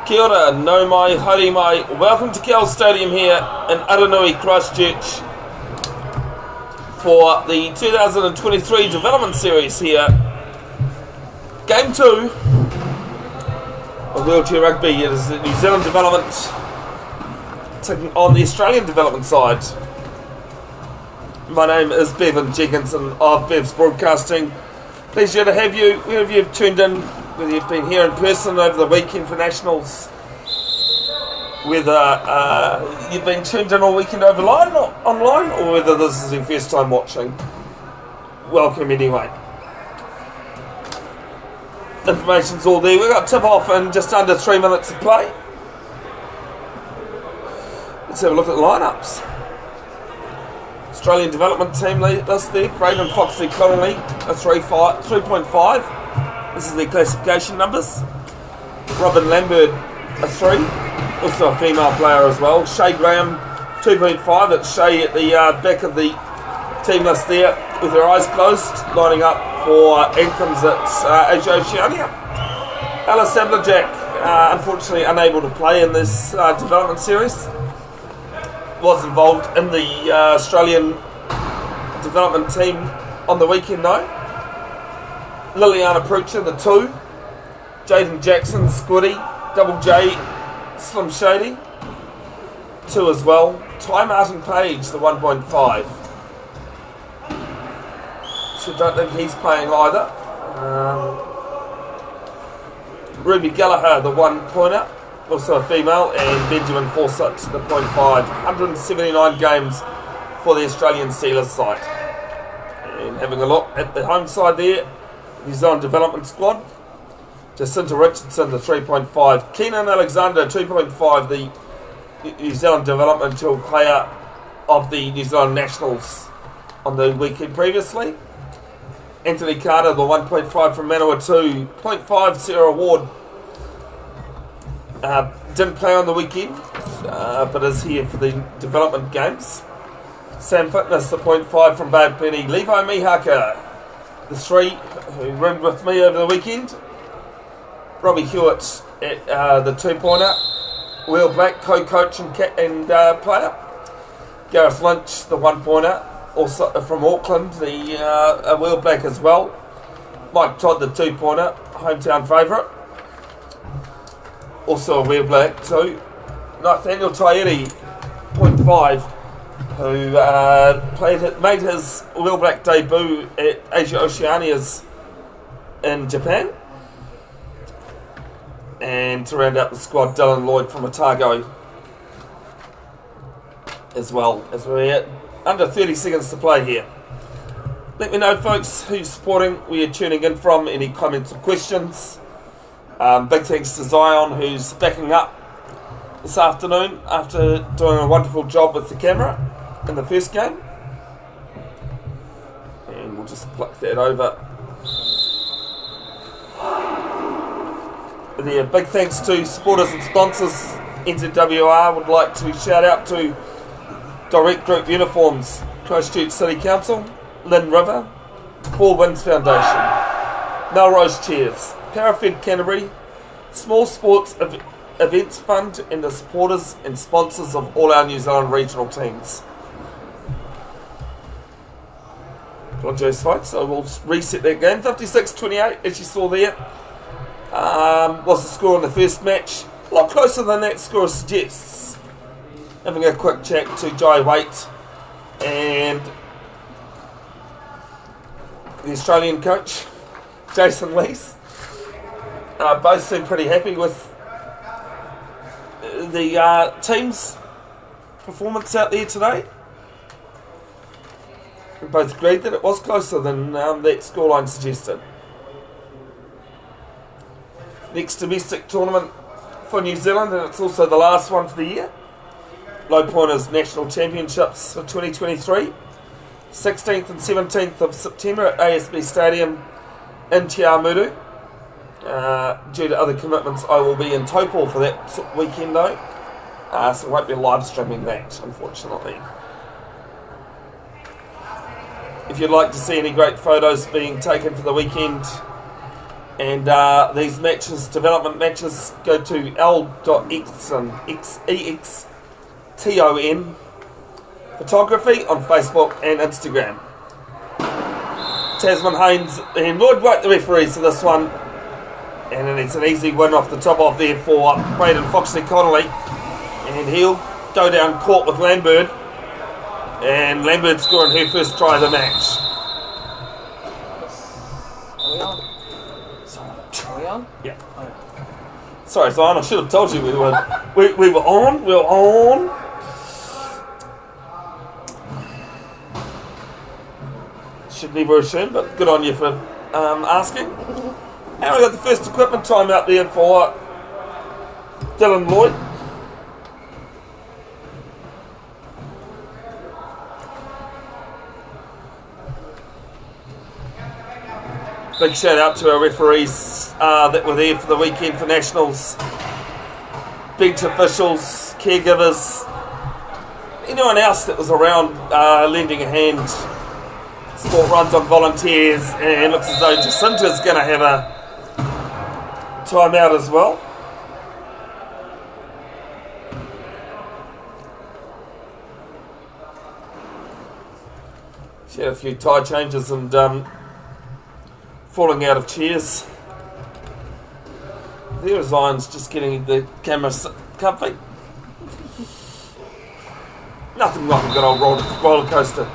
Kia ora, no mai, haere mai. Welcome to Cowells Stadium here in Aranui, Christchurch for the 2023 Development Series here. Game 2 of wheelchair rugby. It is the New Zealand Development taking on the Australian Development side. My name is Bevin, Jenkinson of Bev's Broadcasting. Pleasure to have you, wherever you've tuned in, whether you've been here in person over the weekend for Nationals, whether you've been tuned in all weekend online, or whether this is your first time watching. Welcome anyway. Information's all there. We've got tip off in just under 3 minutes of play. Let's have a look at the lineups. Australian Development Team list there. Braden Foxley Connolly, a 3.5. This is their classification numbers. Robin Lambert, a 3. Also a female player as well. Shay Graham, 2.5. It's Shay at the back of the team list there with her eyes closed, lining up for Anthems at Asia Oceania. Alice Sablerjack, unfortunately unable to play in this development series. Was involved in the Australian Development team on the weekend though. Liliana Prucha, the 2. Jaden Jackson, Squiddy, Double J, Slim Shady, 2 as well. Ty Martin Page, the 1.5. So don't think he's playing either. Ruby Gallagher, the 1-pointer, also a female, and Benjamin Fawcett, the 0.5. 179 games for the Australian Steelers side. And having a look at the home side there, New Zealand Development squad. Jacinta Richardson, the 3.5. Keenan Alexander, 2.5, the New Zealand Developmental player of the New Zealand Nationals on the weekend previously. Anthony Carter, the 1.5 from Manawatu. 0.5, Sarah Ward. Didn't play on the weekend, but is here for the development games. Sam Fitness, the 0.5 from Bad Penny. Levi Mihaka, the 3, who roomed with me over the weekend. Robbie Hewitt at the 2-pointer. Will Black, co-coach and player. Gareth Lynch, the 1-pointer, also from Auckland, the Will Black as well. Mike Todd, the 2-pointer, hometown favourite. Also a Will Black too. Nathaniel Tairi, 0.5, who made his Will Black debut at Asia Oceanias in Japan. And to round out the squad, Dylan Lloyd from Otago as well, as we're under 30 seconds to play here. Let me know, folks, who's supporting, where you're tuning in from, any comments or questions. Big thanks to Zion, who's backing up this afternoon after doing a wonderful job with the camera in the first game. And we'll just pluck that over. There, big thanks to supporters and sponsors. NZWR would like to shout out to Direct Group Uniforms, Christchurch City Council, Lynn River, Four Winds Foundation, Melrose Chairs, Parafed Canterbury, Small Sports Events Fund, and the supporters and sponsors of all our New Zealand regional teams. Apologies, folks, I will reset that game. 56-28, as you saw there. Was the score in the first match. A lot closer than that score suggests. Having a quick chat to Jai Waite and the Australian coach, Jason Lees. Both seem pretty happy with the team's performance out there today. We both agreed that it was closer than that scoreline suggested. Next domestic tournament for New Zealand, and it's also the last one for the year. Low Pointers National Championships for 2023. 16th and 17th of September at ASB Stadium in Te Awamutu. Due to other commitments, I will be in Taupo for that weekend though. So I won't be live streaming that, unfortunately. If you'd like to see any great photos being taken for the weekend And these matches, development matches, go to l.exton, Exton photography on Facebook and Instagram. Tasman Haynes and Lloyd White, the referees for this one. And then it's an easy win off the top off there for Braden Foxley Connolly. And he'll go down court with Lambert. And Lambert scoring her first try of the match. Are we on? Are we on? Yeah. Oh. Sorry, Zion, I should have told you we were on. We were on. Should never assume, but good on you for asking. And we got the first equipment time out there for Dylan Lloyd. Big shout out to our referees that were there for the weekend for Nationals, bench officials, caregivers, anyone else that was around lending a hand. Sport runs on volunteers, and looks as though Jacinta's going to have a timeout as well. She had a few tie changes and falling out of chairs. There Zion's just getting the camera comfy. Nothing like a good old roller coaster,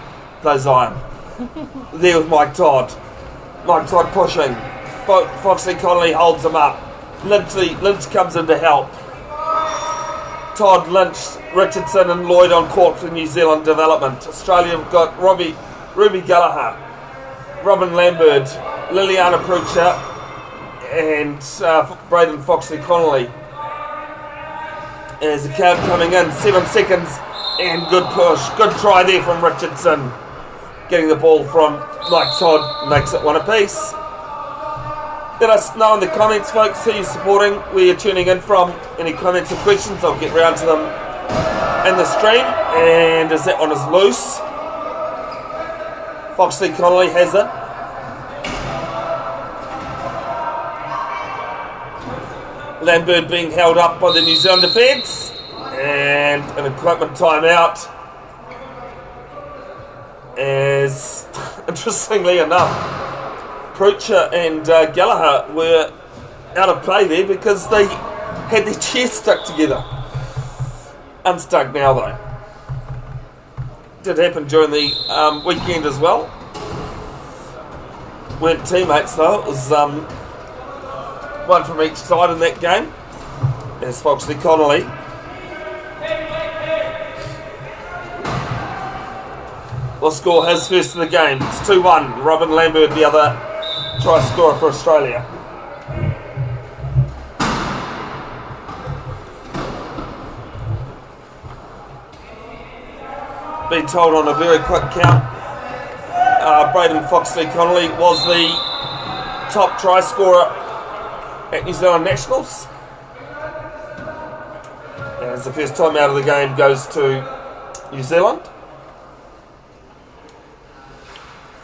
though, Zion. There with Mike Todd. Mike Todd pushing. Foxley Connolly holds him up. Lynch comes in to help. Todd, Lynch, Richardson and Lloyd on court for New Zealand development. Australia have got Ruby Gallagher, Robin Lambert, Liliana Prucha and Braden Foxley Connolly. As the count coming in, 7 seconds and good push. Good try there from Richardson. Getting the ball from Mike Todd makes it one apiece. Let us know in the comments, folks, who you're supporting, where you're tuning in from. Any comments or questions, I'll get round to them in the stream. And as that one is loose, Foxley Connolly has it. Lambert being held up by the New Zealand defence. And an equipment timeout. As, interestingly enough, Prucha and Gallagher were out of play there because they had their chairs stuck together. Unstuck now though. Did happen during the weekend as well. Weren't teammates though, it was one from each side in that game. As Foxley Connolly will score his first of the game. It's 2-1. Robin Lambert, the other try scorer for Australia. Been told on a very quick count, Braden Foxley Connolly was the top try scorer at New Zealand Nationals. As the first time out of the game goes to New Zealand.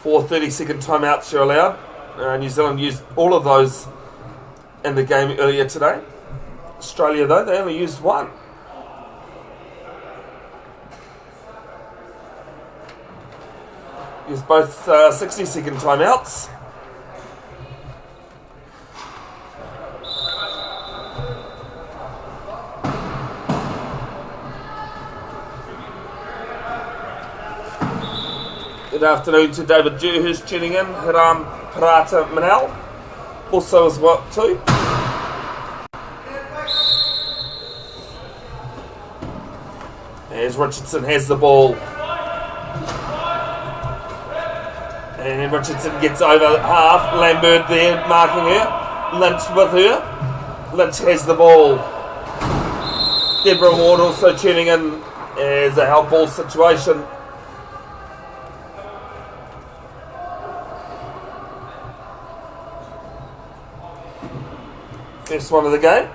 4 30-second timeouts are allowed. New Zealand used all of those in the game earlier today. Australia, though, they only used one. Used both 60-second timeouts. Good afternoon to David Dew, who's tuning in. Hiram Parata Manel also as well too. As Richardson has the ball. And Richardson gets over half. Lambert there marking her. Lynch with her. Lynch has the ball. Deborah Ward also tuning in as a help ball situation. First one of the game.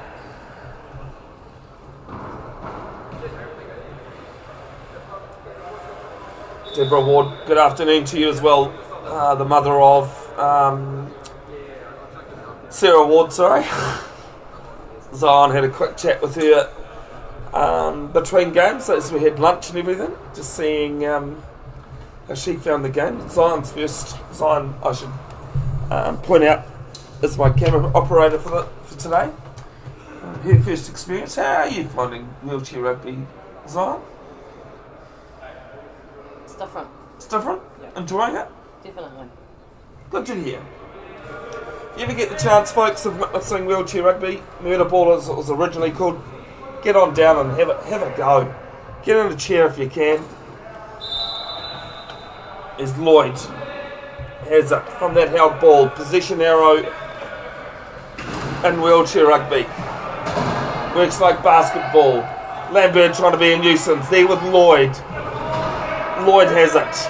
Deborah Ward, good afternoon to you as well. The mother of Sarah Ward, sorry. Zion had a quick chat with her between games as we had lunch and everything, just seeing how she found the game. Zion's first. Zion, I should point out, is my camera operator for today. Her first experience. How are you finding wheelchair rugby, Zion? It's different. It's different? Yeah. Enjoying it? Definitely. Good to hear. If you ever get the chance, folks, of witnessing wheelchair rugby, Murder Ball as it was originally called, get on down and have a go. Get in a chair if you can. As Lloyd has it from that held ball, possession arrow in wheelchair rugby. Works like basketball. Lambert trying to be a nuisance. There with Lloyd. Lloyd has it.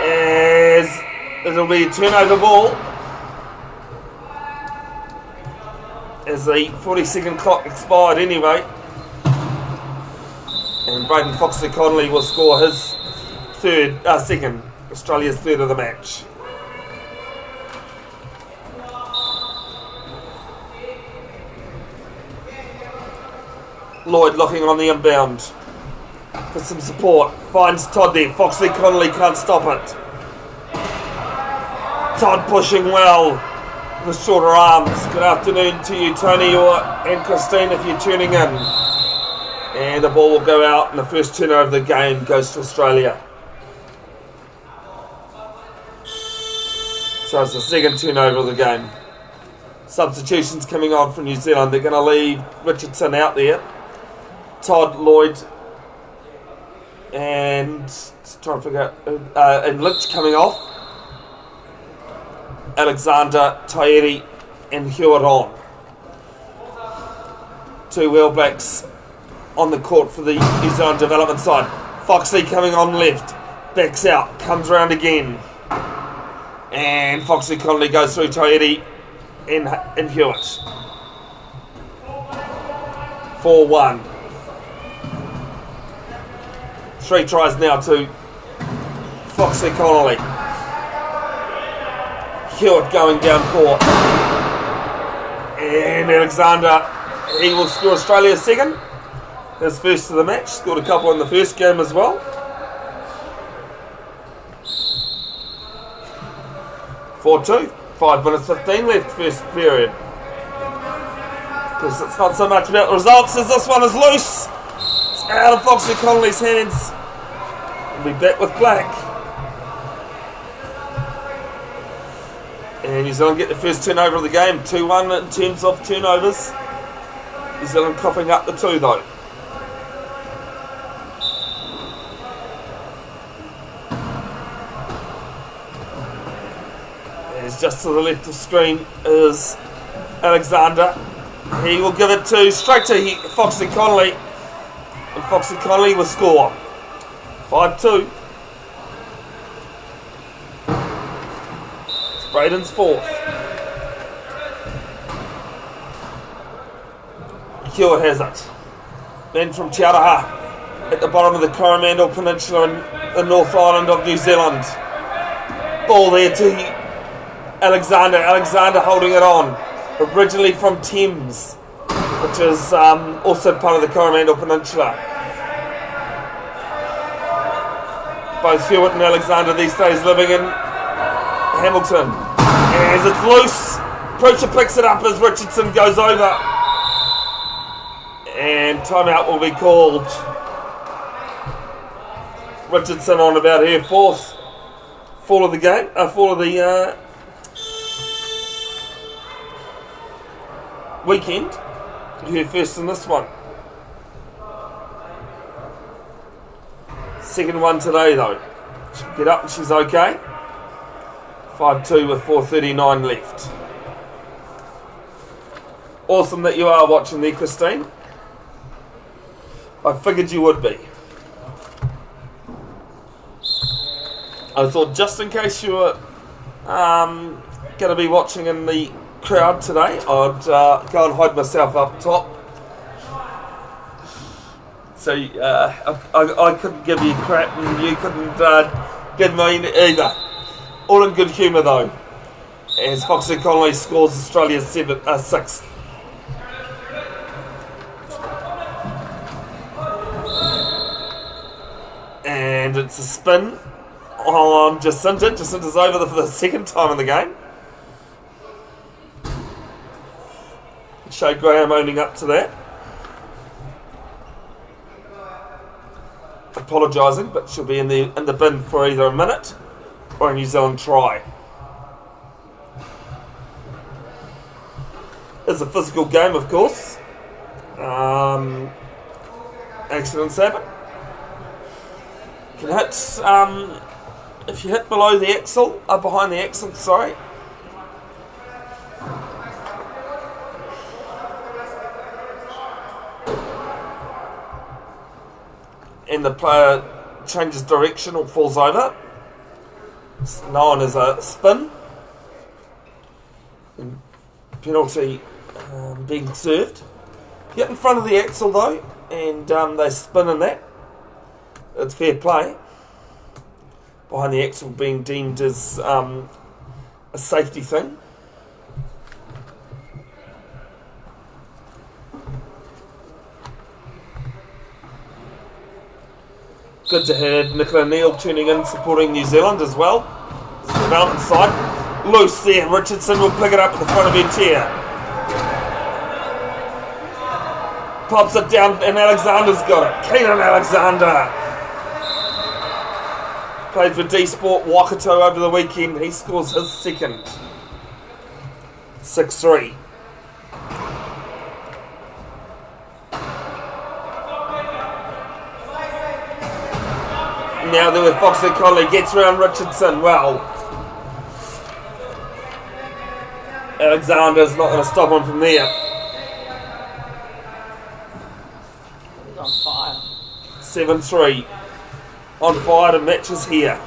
As it'll be a turnover ball. As the 40-second clock expired anyway. And Braden Foxley-Connolly will score his second, Australia's third of the match. Lloyd looking on the inbound for some support. Finds Todd there. Foxley-Connolly can't stop it. Todd pushing well with shorter arms. Good afternoon to you, Tony, and Christine, if you're tuning in. And the ball will go out, and the first turnover of the game goes to Australia. So it's the second turnover of the game. Substitutions coming on from New Zealand. They're going to leave Richardson out there. Todd, Lloyd, and trying to figure out, and Lynch coming off. Alexander, Tairi, and Hewitt on. Two wheelbacks on the court for the New Zealand development side. Foxley coming on left, backs out, comes around again. And Foxley-Connolly goes through Tairi and Hewitt. 4-1. 3 tries now to Foxley-Connolly. Hewitt going down court. And Alexander, he will score Australia's second. His first of the match. Scored a couple in the first game as well. 4-2. 5 minutes 15 left first period. Because it's not so much about the results as this one is loose. It's out of Foxley-Connolly's hands. We'll be back with black. And New Zealand get the first turnover of the game. 2-1 in terms of turnovers. New Zealand coughing up the 2 though. As just to the left of screen is Alexander. He will give it straight to Foxley-Connolly. And Foxley-Connolly will score. 5-2. It's Braden's fourth. Hewitt has it. Then from Te Araha at the bottom of the Coromandel Peninsula in the North Island of New Zealand. Ball there to Alexander. Alexander holding it on. Originally from Thames, which is also part of the Coromandel Peninsula. Both Hewitt and Alexander these days living in Hamilton. As it's loose, Preacher picks it up as Richardson goes over. And timeout will be called. Richardson on about her fourth fall of the game, fall of the weekend. Her first in this one. Second one today though. She'll get up and she's okay. 5-2 with 4:39 left. Awesome that you are watching there, Christine. I figured you would be. I thought just in case you were going to be watching in the crowd today, I'd go and hide myself up top. So I couldn't give you crap and you couldn't give me either. All in good humour though. as Foxy Connolly scores Australia's 6th. And it's a spin on Jacinta. Jacinta's over for the second time in the game. Shay Graham owning up to that. Apologising, but she'll be in the bin for either a minute or a New Zealand try. It's a physical game, of course. Accidents happen. Can hit if you hit below the axle, behind the axle, sorry. And the player changes direction or falls over. It's known as a spin. And penalty being served. Get in front of the axle though, and they spin in that. It's fair play. Behind the axle being deemed as a safety thing. Good to have Nicola Neal tuning in, supporting New Zealand as well. It's the development side. Loose there. Richardson will pick it up at the front of her chair. Pops it down, and Alexander's got it. Keenan Alexander. Played for D Sport Waikato over the weekend. He scores his second. 6-3. Now there with Foxy Connolly, gets around Richardson. Well, Alexander's not going to stop him from there. He's on fire. 7-3. On fire to matches here.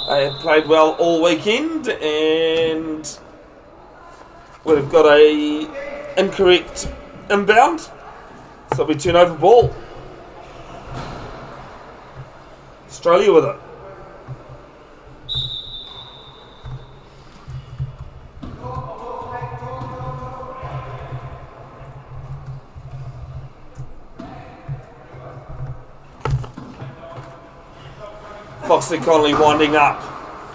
They have played well all weekend, and we've got a incorrect inbound. So we turn over ball. Australia with it. Foxy Connolly winding up.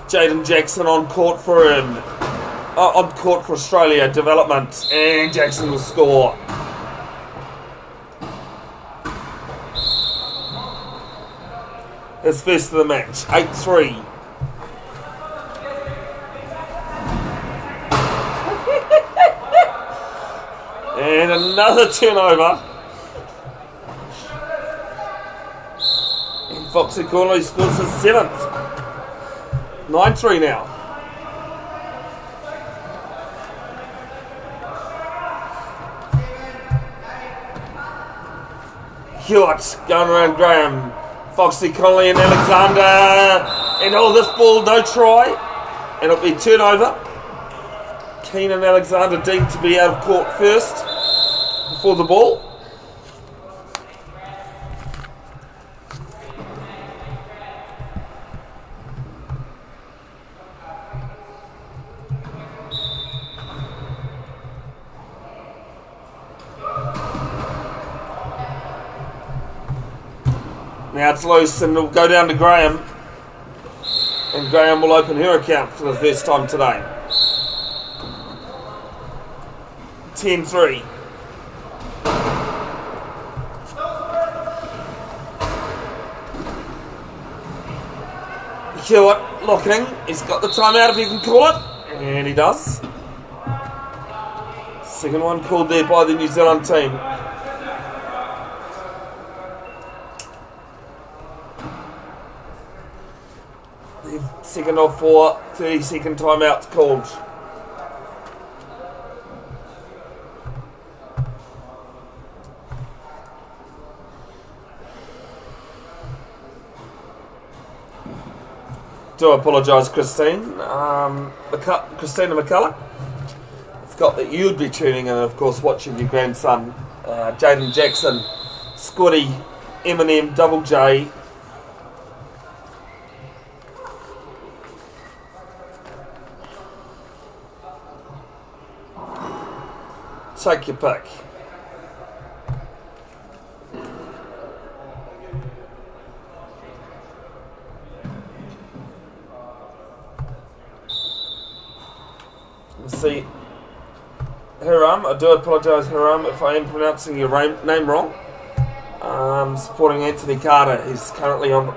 Jaden Jackson on court for him. On court for Australia development. And Jackson will score. His first of the match, 8-3. And another turnover. And Foxy Connolly scores his 7th. 9-3 now. Hewitt going around Graham. Foxy Connolly and Alexander, and this ball, no try, and it'll be turnover. Keenan Alexander deemed to be out of court first before the ball. Now it's loose and it'll go down to Graham. And Graham will open her account for the first time today. 10-3. Hewitt looking. He's got the timeout if he can call it. And he does. Second one called there by the New Zealand team. Second of 4 30-second timeouts called. Do apologise, Christine. Christina McCullough. I forgot that you'd be tuning in and, of course, watching your grandson, Jaden Jackson, Scotty, Eminem, Double J. Take your pick. Let's see. Hiram, I do apologise, Hiram, if I am pronouncing your name wrong. Supporting Anthony Carter. He's currently on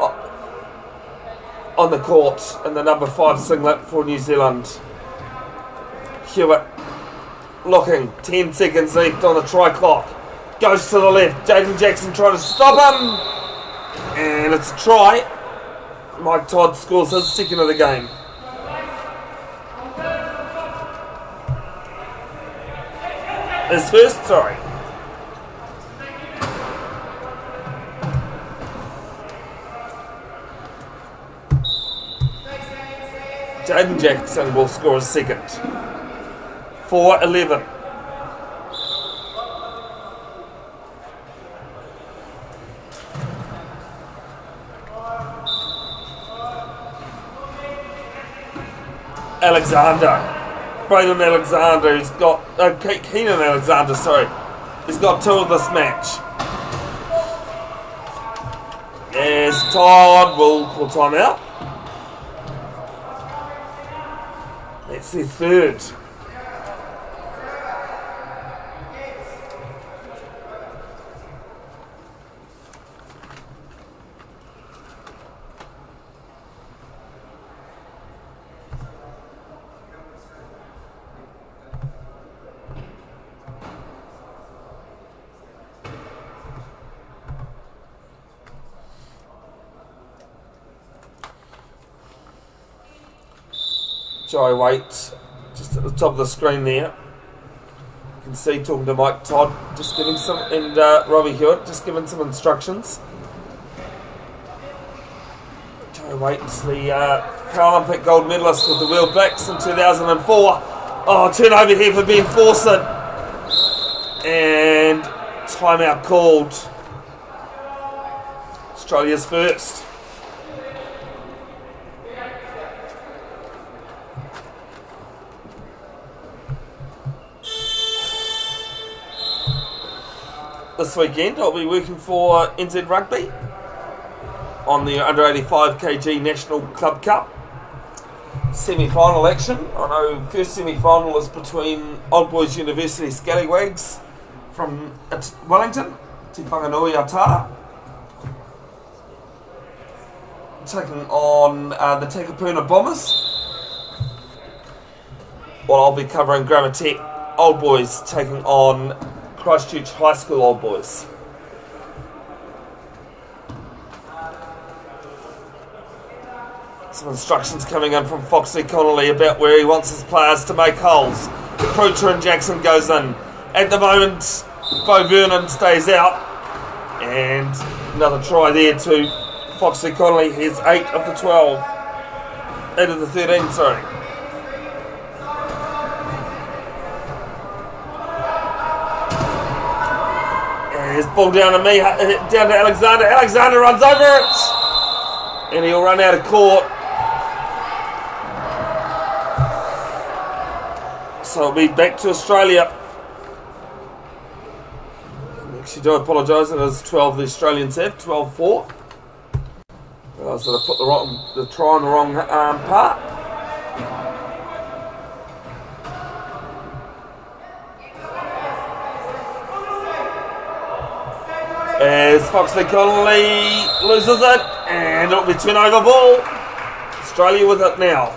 the court in the number 5 singlet for New Zealand. Hewitt looking, 10 seconds left on the try clock. Goes to the left. Jaden Jackson trying to stop him. And it's a try. Mike Todd scores his second of the game. His first, sorry. Jaden Jackson will score his second. 4-11. Braden Alexander, he's got Keenan Alexander, sorry. He's got 2 of this match. As Todd will call timeout. That's their third. Joey Waite, just at the top of the screen there. You can see talking to Mike Todd, just giving some, and Robbie Hewitt, just giving some instructions. Joey Waite's the Paralympic gold medalist with the Wheel Blacks in 2004. Oh, turnover here for Ben Fawcett. And timeout called. Australia's first. This weekend I'll be working for NZ Rugby on the under 85 kg National Club Cup semi-final action. I know first semi-final is between Old Boys University Scallywags from Wellington, Te Whanganui Atara, taking on the Takapuna Bombers, while I'll be covering Grammar Tech Old Boys taking on Christchurch High School Old Boys. Some instructions coming in from Foxy Connolly about where he wants his players to make holes. Croucher and Jackson goes in. At the moment, Bo Vernon stays out. And another try there to Foxy Connolly. He's 8 of the 12. 8 of the 13, sorry. His ball down to me, down to Alexander. Alexander runs over it. And he'll run out of court. So it'll be back to Australia. I actually do apologise, it is 12 the Australians have, 12-4. Realised that I put the try on the wrong part. As Foxley Connolly loses it, and it'll be turnover ball. Australia with it now.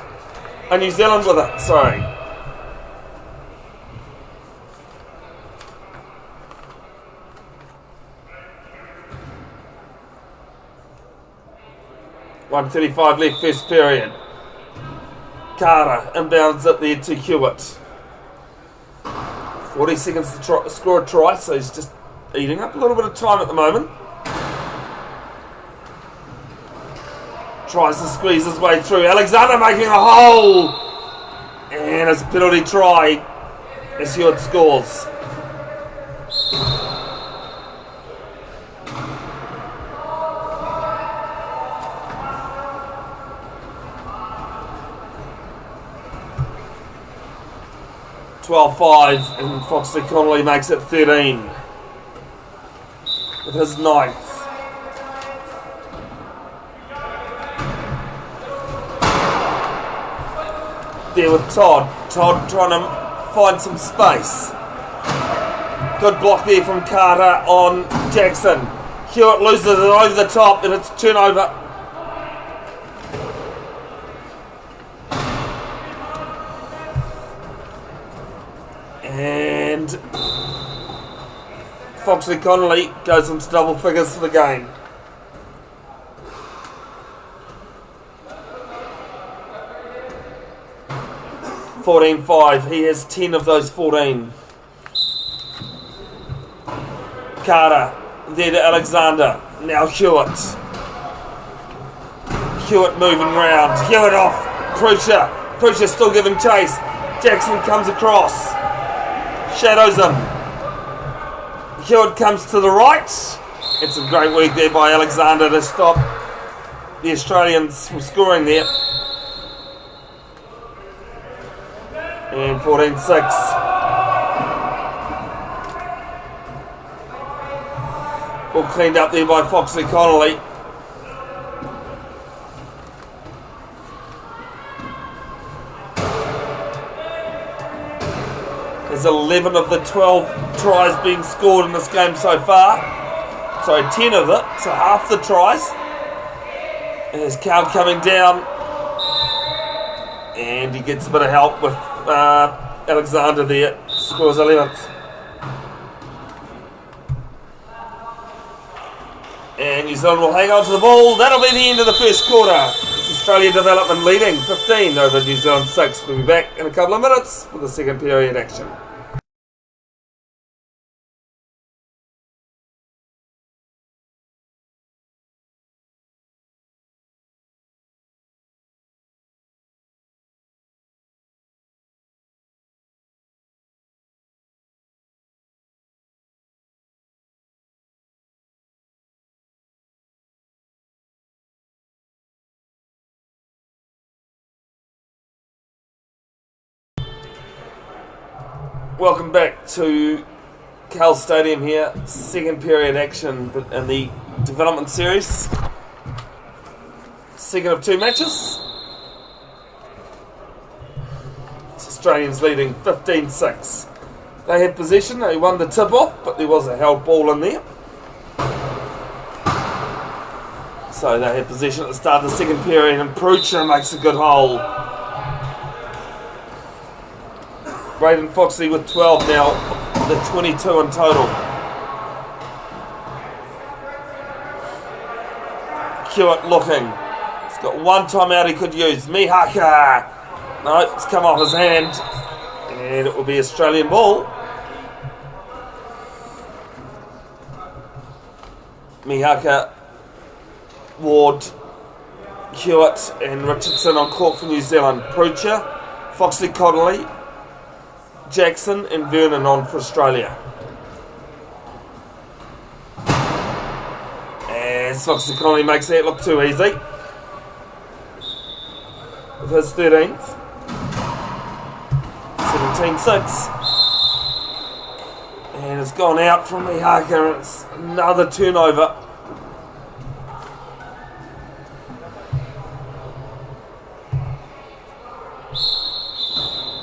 New Zealand with it, sorry. .135 left first period. Carter inbounds it there to Hewitt. 40 seconds to score a try, so he's just eating up a little bit of time at the moment. Tries to squeeze his way through. Alexander making a hole. And it's a penalty try as Hewitt scores. 12-5, and Foxley Connolly makes it 13 with his 9th. There with Todd. Todd trying to find some space. Good block there from Carter on Jackson. Hewitt loses it over the top, and it's turnover. And Foxley Connolly goes into double figures for the game. $14-5. He has 10 of those 14. Carter there to Alexander. Now Hewitt. Hewitt moving round. Hewitt off. Prucha. Prucha still giving chase. Jackson comes across. Shadows him. Hewitt comes to the right. It's some great work there by Alexander to stop the Australians from scoring there. And 14-6. All cleaned up there by Foxley Connolly. There's 11 of the 12 tries being scored in this game so far. Sorry, 10 of it, so half the tries. And there's Cow coming down. And he gets a bit of help with Alexander there. Scores 11th. And New Zealand will hang on to the ball. That'll be the end of the first quarter. It's Australia Development leading 15 over New Zealand 6. We'll be back in a couple of minutes for the second period action. Welcome back to Cowells Stadium here, second period action in the development series. Second of 2 matches. It's Australians leading 15-6. They had possession, they won the tip-off, but there was a held ball in there. So they had possession at the start of the second period, and Prucha makes a good hole. Braden Foxley with 12 now, the 22 in total. Hewitt looking. He's got one timeout he could use. Mihaka. No, it's come off his hand. And it will be Australian ball. Mihaka, Ward, Hewitt and Richardson on court for New Zealand. Prucha, Foxley Connolly, Jackson and Vernon on for Australia. As Foxley Connolly makes that look too easy. With his 13th. 17-6. And it's gone out from Mihaka. It's another turnover.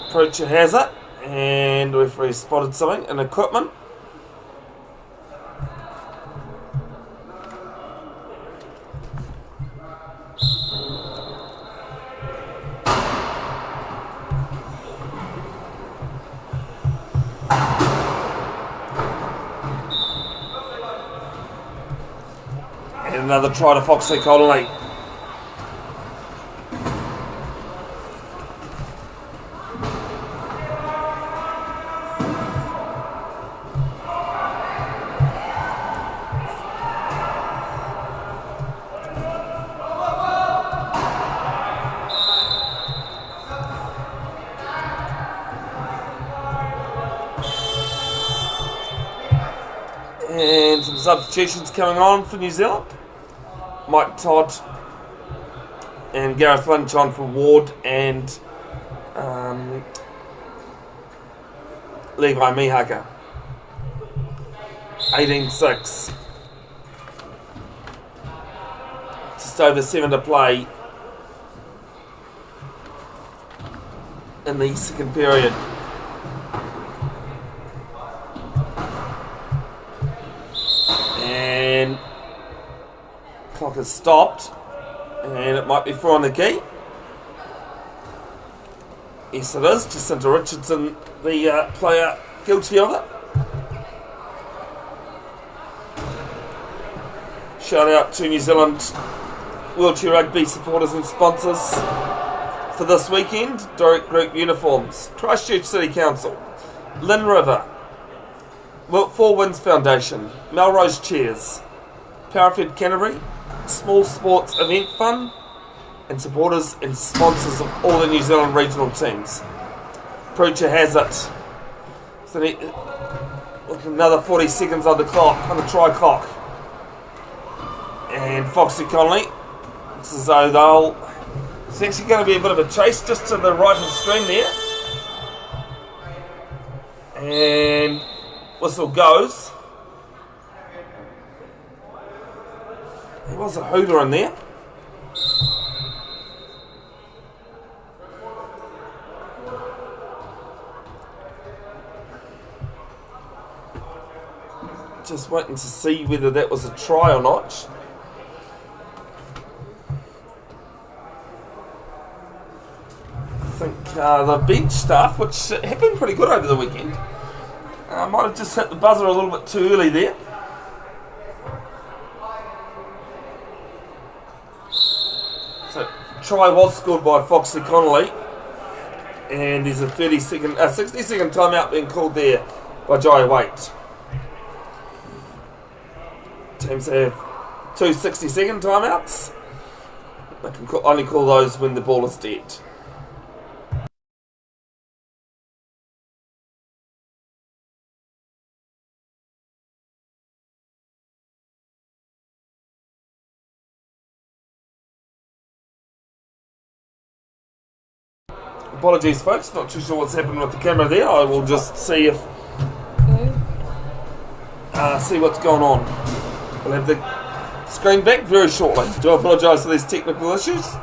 Prucha has it. And we've already spotted something in equipment. And another try to Foxley Connolly. And some substitutions coming on for New Zealand. Mike Todd and Gareth Lynch on for Ward and Levi Mihaka. 18-6. Just over 7 to play in the second period. And clock has stopped. And it might be 4 on the key. Yes, it is. Jacinta Richardson, the player guilty of it. Shout out to New Zealand wheelchair rugby supporters and sponsors for this weekend. Direct Group Uniforms, Christchurch City Council, Lynn River, 4 Winds Foundation, Melrose Chairs, Powerfed Canterbury, Small Sports Event Fund, and supporters and sponsors of all the New Zealand regional teams. Preacher has it. So with another 40 seconds on the clock, on the tri-clock. And Foxy Connolly, it's as though they'll... It's actually going to be a bit of a chase just to the right of the screen there. And whistle goes. There was a hooter in there. Just waiting to see whether that was a try or not. I think the bench staff, which have been pretty good over the weekend, might have just hit the buzzer a little bit too early there. So, try was scored by Foxley Connolly, and there's a 60-second timeout being called there by Jai Waite. Teams have 2 60-second timeouts. They can only call those when the ball is dead. Apologies, folks. Not too sure what's happened with the camera there. I will just see if see what's going on. We'll have the screen back very shortly. Do apologise for these technical issues.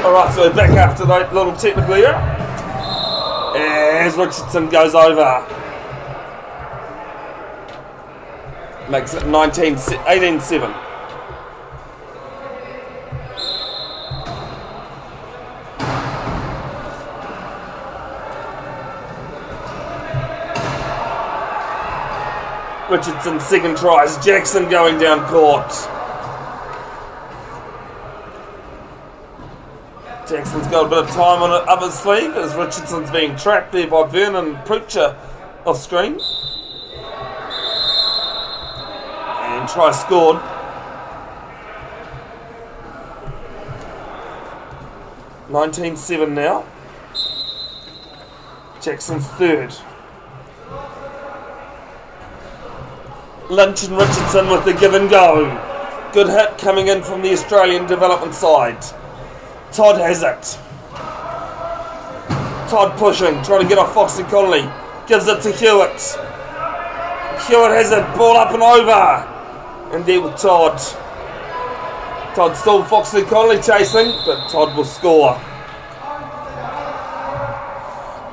Alright, so we're back after that little technical error. As Richardson goes over. Makes it 18-7. Richardson's second tries. Jackson going down court. Jackson's got a bit of time on it up his sleeve as Richardson's being trapped there by Vernon Preacher off screen. And try scored. (19-7) now. Jackson's third. Lynch and Richardson with the give and go. Good hit coming in from the Australian development side. Todd has it. Todd pushing, trying to get off Foxy Connolly. Gives it to Hewitt. Hewitt has it, ball up and over. And there with Todd. Todd still Foxy Connolly chasing, but Todd will score.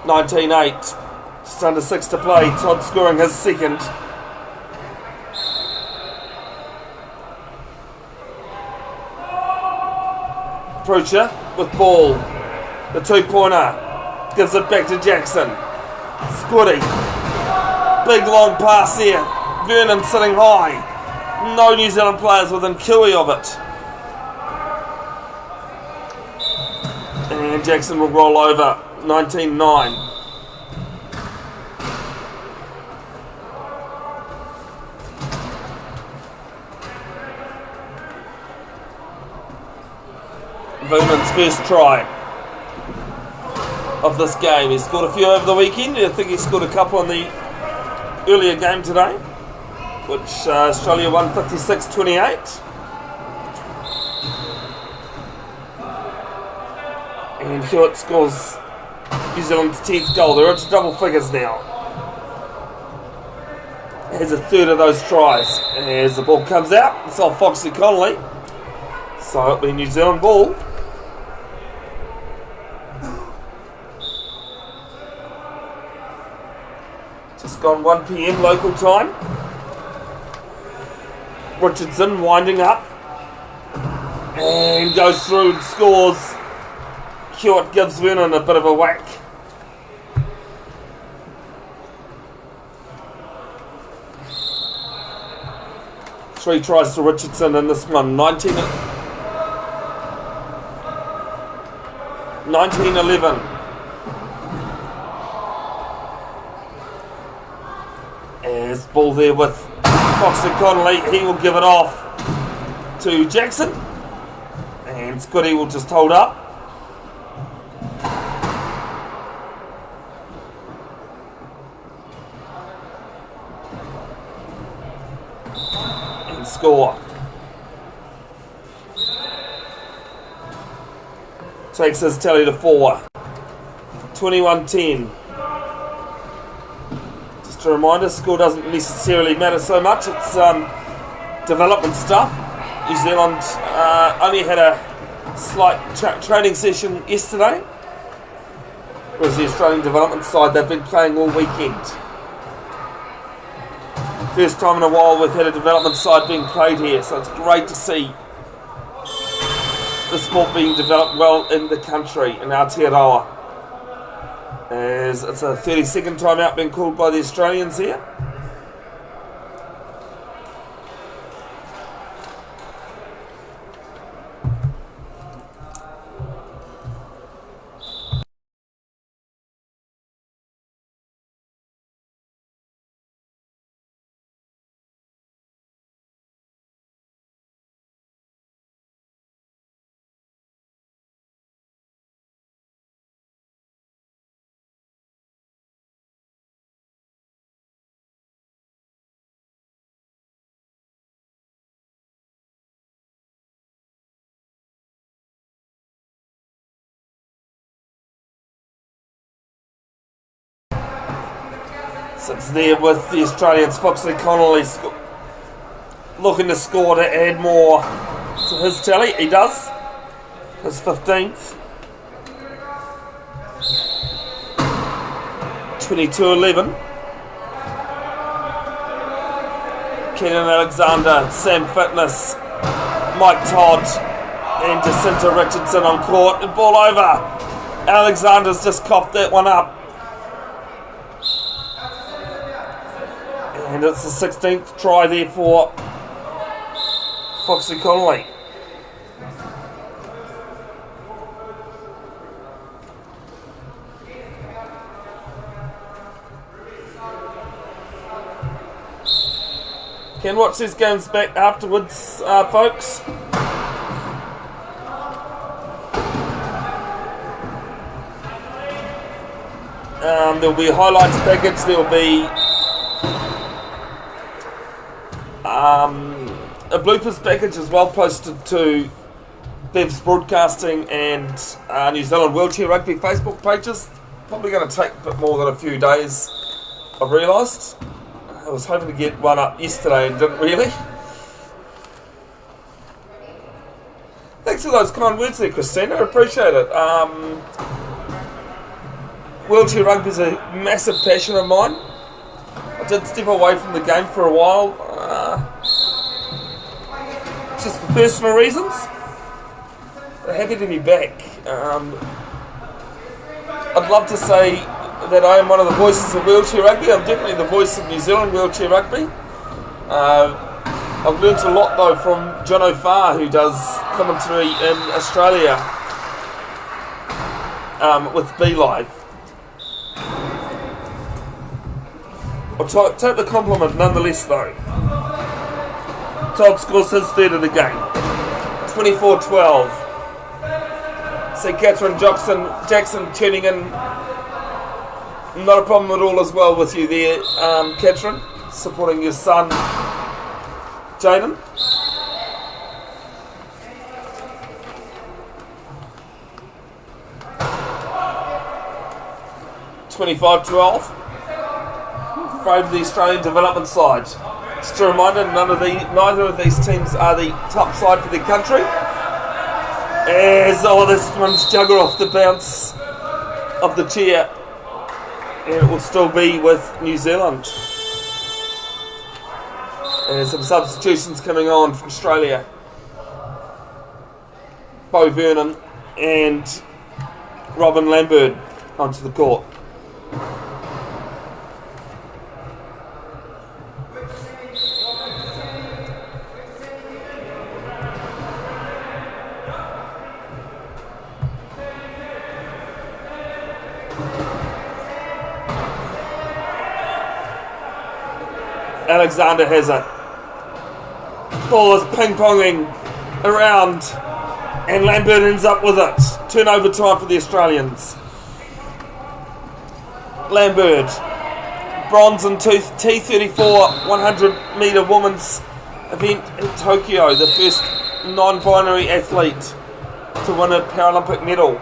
19-8. Just under 6 to play. Todd scoring his second. Preacher with ball. The 2-pointer. Gives it back to Jackson. Squiddy. Big long pass here. Vernon sitting high. No New Zealand players within Kiwi of it. And Jackson will roll over. 19-9. Vernon's first try of this game. He scored a few over the weekend. I think he scored a couple in the earlier game today, which Australia won 56-28. And Hewitt scores New Zealand's 10th goal. They're into double figures now. Has a third of those tries. As the ball comes out, it's off Foxy Connolly. So it'll be New Zealand ball. Just gone 1 PM local time. Richardson winding up. And goes through and scores. Hewitt gives Vernon a bit of a whack. Three tries to Richardson in this one. 19-11. As ball there with Fox and Connolly. He will give it off to Jackson. And Scotty will just hold up. And score. Takes his tally to 4. 21-10. Just a reminder, score doesn't necessarily matter so much. It's development stuff. New Zealand only had a slight training session yesterday. Whereas the Australian development side, they've been playing all weekend. First time in a while we've had a development side being played here, so it's great to see the sport being developed well in the country, in Aotearoa. As it's a 32nd time out being called by the Australians here. Sits there with the Australians. Foxley Connolly looking to score to add more to his tally. He does. His 15th. 22-11. Kenan Alexander, Sam Fitness, Mike Todd, and Jacinta Richardson on court. And ball over. Alexander's just coughed that one up. And it's the 16th try there for Foxy Connolly. Can watch these games back afterwards, folks. There'll be a highlights package. There'll be a bloopers package as well posted to Bev's Broadcasting and New Zealand Wheelchair Rugby Facebook pages. Probably going to take a bit more than a few days, I've realised. I was hoping to get one up yesterday and didn't really. Thanks for those kind words there, Christina. I appreciate it. Wheelchair rugby is a massive passion of mine. I did step away from the game for a while. Just for personal reasons. I'm happy to be back. I'd love to say that I am one of the voices of wheelchair rugby. I'm definitely the voice of New Zealand wheelchair rugby. I've learnt a lot though from John O'Farr, who does commentary in Australia with B Live. I'll take the compliment nonetheless though. Todd scores his third of the game. 24-12. See Catherine Jackson tuning in. Not a problem at all as well with you there, Catherine. Supporting your son, Jaden. (25-12). Favour the Australian development side. Just a reminder, neither of these teams are the top side for their country. As this one's juggled off the bounce of the chair, and it will still be with New Zealand. And some substitutions coming on from Australia. Bo Vernon and Robin Lambert onto the court. Alexander has it. Ball is ping-ponging around and Lambert ends up with it. Turnover time for the Australians. Lambert, bronze in T34 100 metre women's event in Tokyo. The first non-binary athlete to win a Paralympic medal.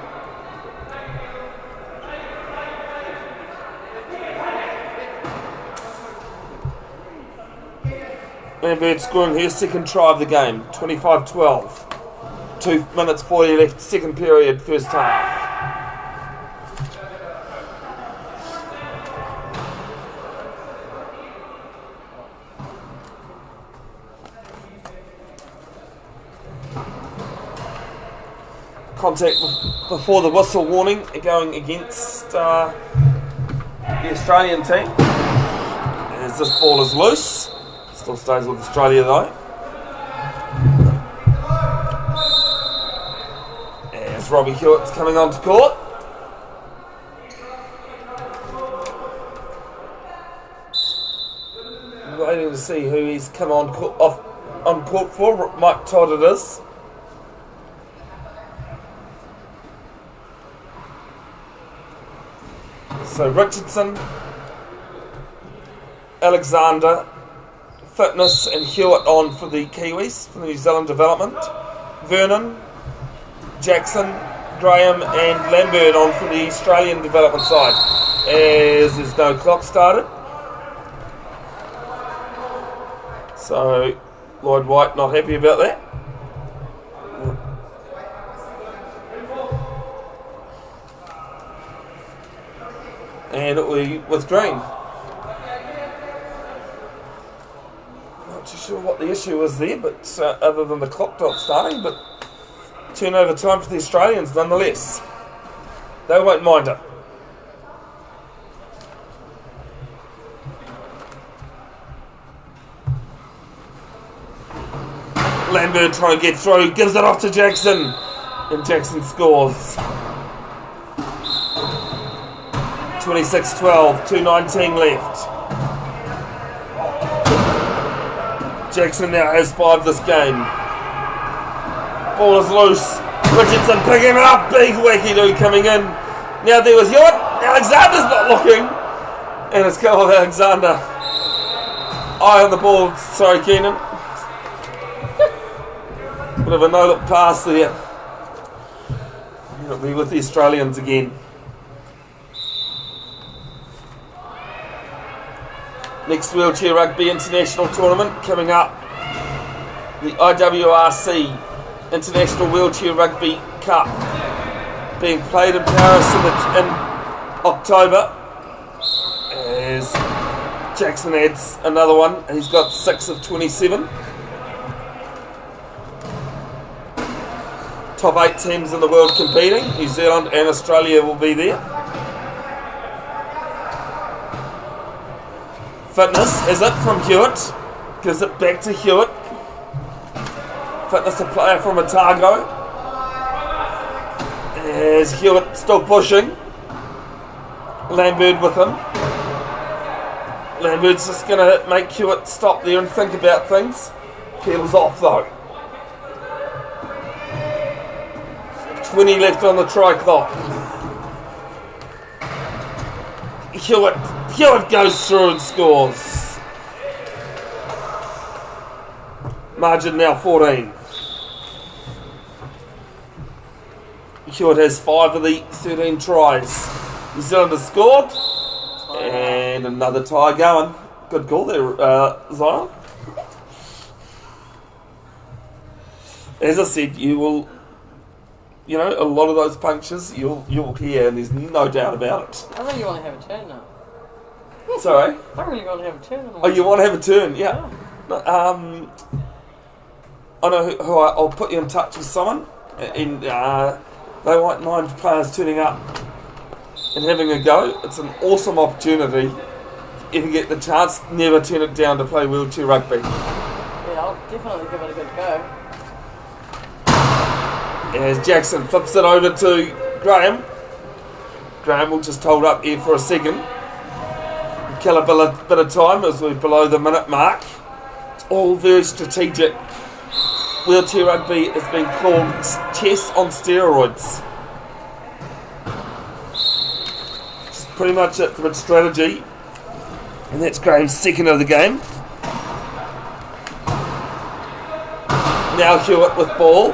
Lambert scoring her second try of the game, 25-12. 2 minutes 40 left, second period, first half. Contact before the whistle warning going against the Australian team. As this ball is loose. Still stays with Australia though. As Robbie Hewitt's coming onto court. Waiting to see who he's come on court for. Mike Todd it is. So Richardson, Alexander, Fitness and Hewitt on for the Kiwis, for the New Zealand development. Vernon, Jackson, Graham and Lambert on for the Australian development side. As there's no clock started. So Lloyd White not happy about that. And it will be with Green. Not too sure what the issue was there, but other than the clock not starting, but turnover time for the Australians nonetheless. They won't mind it. Lambert trying to get through, gives it off to Jackson, and Jackson scores. 26-12, 2:19 left. Jackson now has 5 this game. Ball is loose. Richardson picking it up. Big wacky-doo coming in. Now there was Hewitt. Alexander's not looking. And it's Cowell Alexander. Eye on the ball. Sorry, Keenan. Bit of a no-look pass there. It'll be with the Australians again. Next Wheelchair Rugby International Tournament coming up. The IWRC International Wheelchair Rugby Cup being played in Paris in October. As Jackson adds another one. He's got 6 of 27. Top 8 teams in the world competing. New Zealand and Australia will be there. Fitness has it from Hewitt. Gives it back to Hewitt. Fitness a player from Otago. As Hewitt still pushing. Lambert with him. Lambert's just going to make Hewitt stop there and think about things. Peels off though. 20 left on the try clock. Hewitt goes through and scores. Margin now 14. Hewitt has 5 of the 13 tries. New Zealand has scored. And another tie going. Good call there, Zion. As I said, you will, a lot of those punctures you'll hear, and there's no doubt about it. I really want to have a turn now. Sorry? I really want to have a turn. Oh, you want to have a turn? Yeah. I know who I'll put you in touch with someone, and they won't mind players turning up and having a go. It's an awesome opportunity. If you get the chance, never turn it down to play wheelchair rugby. Yeah, I'll definitely give it a good go. As Jackson flips it over to Graham. Graham will just hold up here for a second. Kill a bit of time as we're below the minute mark. It's all very strategic. Wheelchair rugby has been called chess on steroids. Just pretty much it from its strategy. And that's Graham's second of the game. Now Hewitt with ball.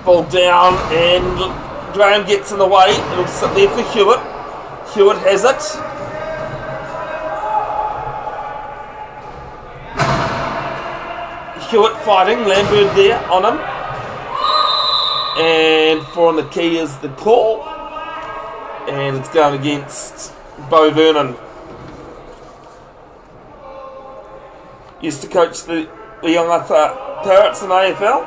Ball down and Graham gets in the way. It'll sit there for Hewitt. Hewitt has it. Hewitt fighting. Lambert there on him. And 4 on the key is the call. And it's going against Bo Vernon. Used to coach the young Parrots in AFL.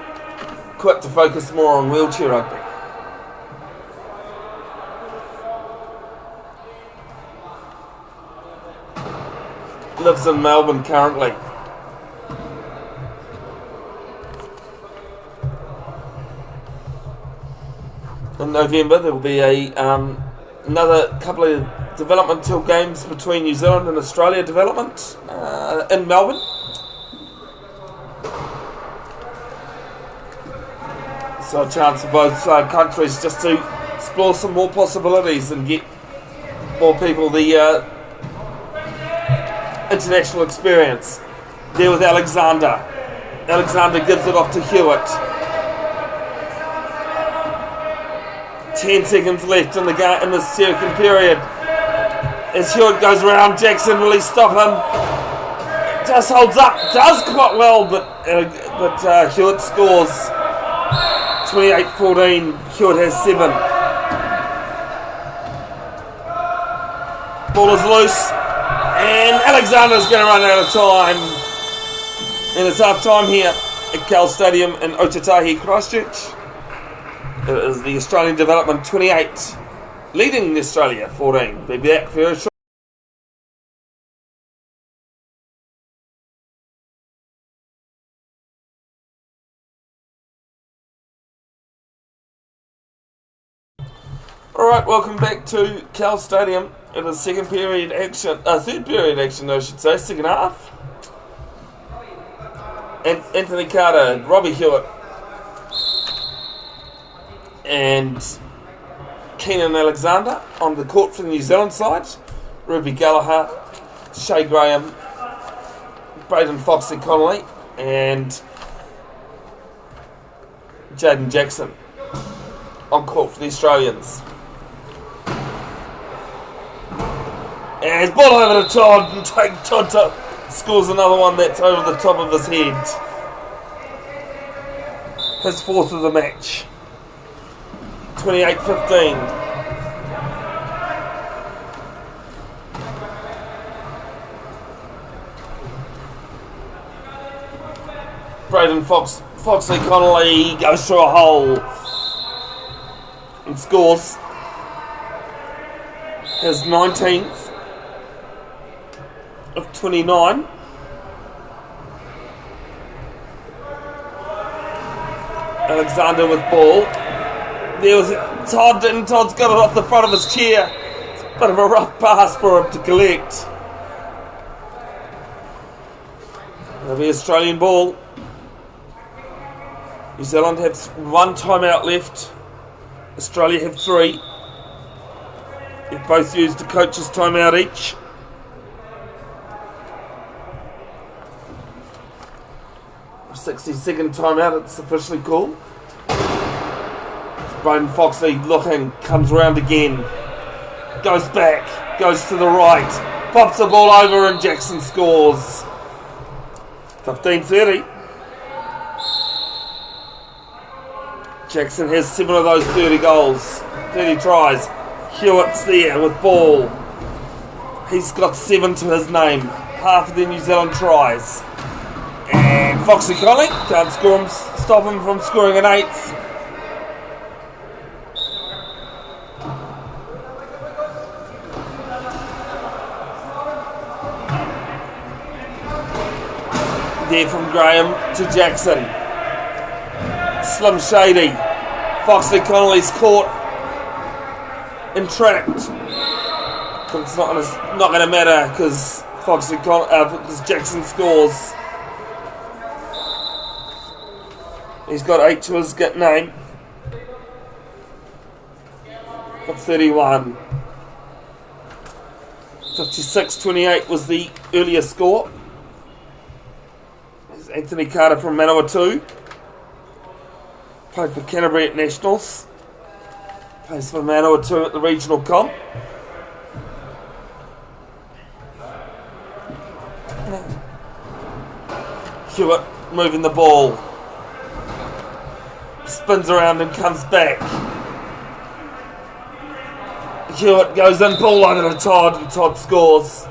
Quit to focus more on wheelchair rugby. Lives in Melbourne currently. In November there will be another couple of developmental games between New Zealand and Australia development in Melbourne. So a chance for both countries just to explore some more possibilities and get more people the international experience. There with Alexander. Alexander gives it off to Hewitt. 10 seconds left in the game in the second period. As Hewitt goes around, Jackson will he stop him? Just holds up, does quite well, but Hewitt scores. 28-14. Hewitt has 7. Ball is loose, and Alexander's going to run out of time. And it's half time here at Cowells Stadium in Otatahi, Christchurch. It is the Australian Development 28 leading Australia 14. Be back very short. Alright, welcome back to Cowells Stadium. It is third period action, I should say, second half. And Anthony Carter, Robbie Hewitt, and Keenan Alexander on the court for the New Zealand side. Ruby Gallagher, Shay Graham, Braden Foxley Connolly, and Jaden Jackson on court for the Australians. And his ball over to Todd, and Todd scores another one that's over the top of his head. His 4th of the match. 28-15. Braden Foxley Connolly goes through a hole and scores his 19th of 29. Alexander with ball. There was Todd, and Todd's got it off the front of his chair. It's a bit of a rough pass for him to collect. It'll be Australian ball. New Zealand have 1 timeout left. Australia have 3. They've both used a coach's timeout each. A 60-second timeout, it's officially called. Braden Foxley looking, comes around again. Goes back, goes to the right. Pops the ball over and Jackson scores. 15-30. Jackson has 7 of those 30 goals, 30 tries. Hewitt's there with ball. He's got 7 to his name, half of the New Zealand tries. And Foxley Connolly can't score him, stop him from scoring an 8th. There from Graham to Jackson. Slim Shady. Foxley Connolly's caught. Entrapped. But it's not going to matter because because Jackson scores. He's got 8 to his name. Got 31. 56-28 was the earlier score. There's Anthony Carter from Manawatu. Played for Canterbury at Nationals. Plays for Manawatu at the regional comp. Hewitt moving the ball. Spins around and comes back. Hewitt goes in, ball over to Todd, and Todd scores.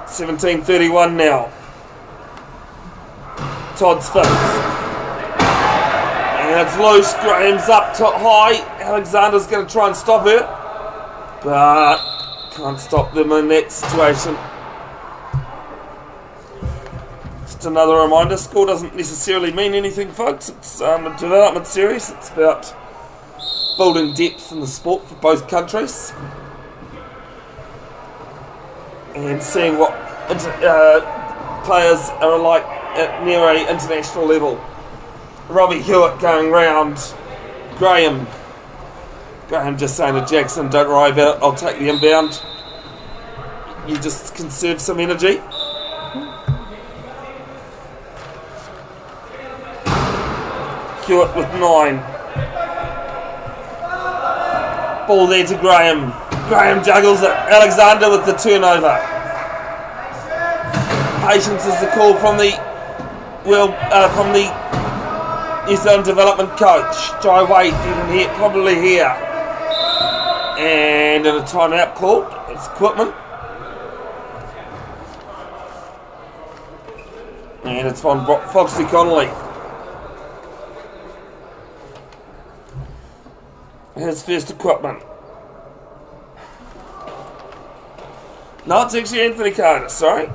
$17.31 now. Todd's 5th. And it's loose. Graham's up top high. Alexander's going to try and stop her. But can't stop them in that situation. Just another reminder, score doesn't necessarily mean anything, folks. It's a development series. It's about building depth in the sport for both countries. And seeing what players are like at near a international level. Robbie Hewitt going round. Graham just saying to Jackson, don't worry about it, I'll take the inbound. You just conserve some energy. Hewitt with 9. Ball there to Graham. Graham juggles it. Alexander with the turnover. Patience is the call from the New Zealand development coach. Jai Waite, probably here. And a timeout called. It's equipment. And it's from Foxley Connolly. His first equipment. No, it's actually Anthony Carter, sorry.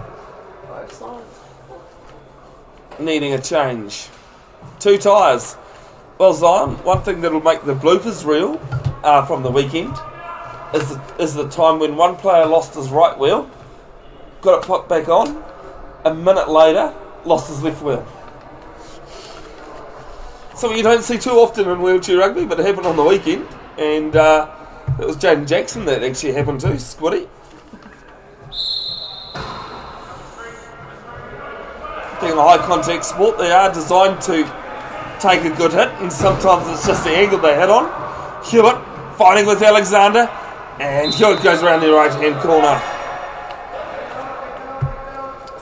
Needing a change. 2 tyres. Well, Zion, one thing that'll make the bloopers real from the weekend is the time when one player lost his right wheel, got it put back on, a minute later, lost his left wheel. Something you don't see too often in wheelchair rugby, but it happened on the weekend, and it was Jaden Jackson that actually happened to, Squiddy. Being a high contact sport, they are designed to take a good hit, and sometimes it's just the angle they hit on. Hewitt fighting with Alexander, and Hewitt goes around the right hand corner.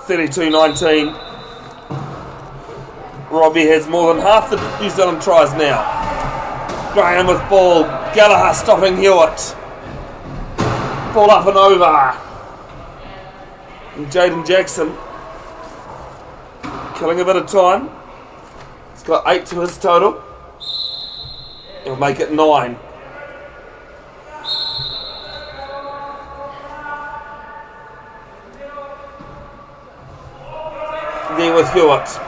32-19. Robbie has more than half the New Zealand tries now. Graham with ball. Gallagher stopping Hewitt. Ball up and over. And Jaden Jackson killing a bit of time. He's got 8 to his total. He'll make it 9. There with Hewitt.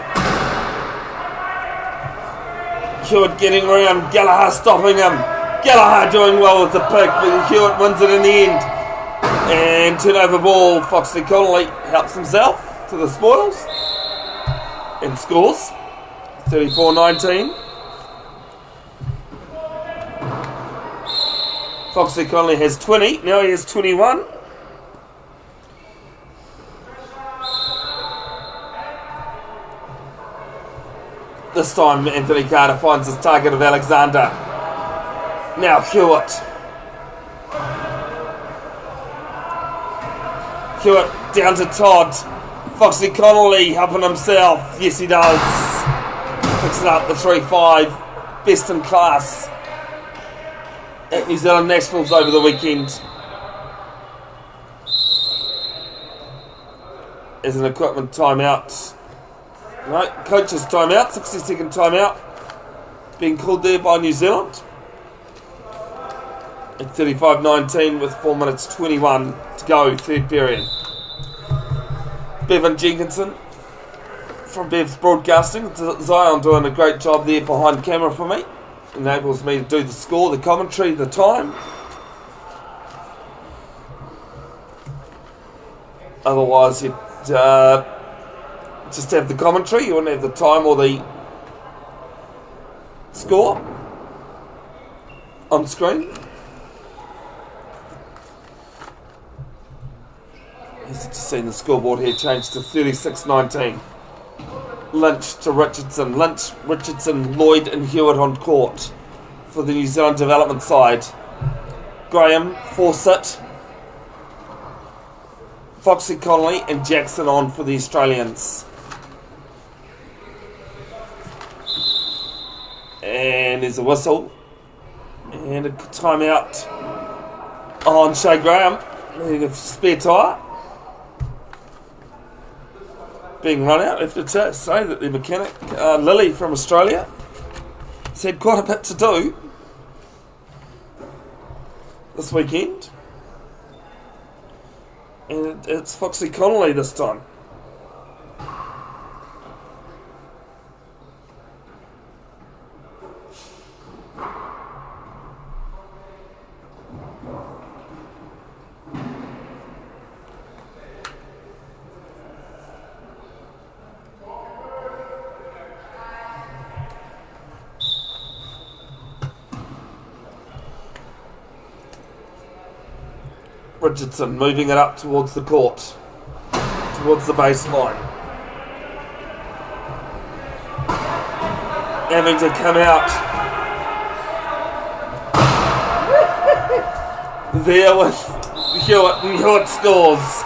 Hewitt getting around. Gallagher stopping him. Gallagher doing well with the pick, but Hewitt wins it in the end. And turnover ball. Foxley Connolly helps himself. to the spoils and scores 34-19. Foxy Connolly has 20, now he has 21. This time Anthony Carter finds his target of Alexander. Now Hewitt. Hewitt down to Todd. Foxy Connolly helping himself. Yes, he does. Picks it up the 3-5. Best in class at New Zealand Nationals over the weekend. As an equipment timeout. No, coach's timeout, 60-second timeout. Being called there by New Zealand. At 35-19 with 4 minutes 21 to go, third period. Bevin Jenkinson from Bev's Broadcasting. Zion doing a great job there behind camera for me. Enables me to do the score, the commentary, the time. Otherwise, you'd just have the commentary. You wouldn't have the time or the score on screen. As you've just seen the scoreboard here change to 36-19. Lynch to Richardson. Lynch, Richardson, Lloyd and Hewitt on court for the New Zealand development side. Graham, Fawcett, Foxy Connolly and Jackson on for the Australians. And there's a whistle. And a timeout on Shea Graham. Needing a spare tyre. Being run out. I have to say that the mechanic, Lily from Australia, has had quite a bit to do this weekend. And it's Foxy Connolly this time. Richardson moving it up towards the court, towards the baseline. Having to come out there with Hewitt, and Hewitt scores.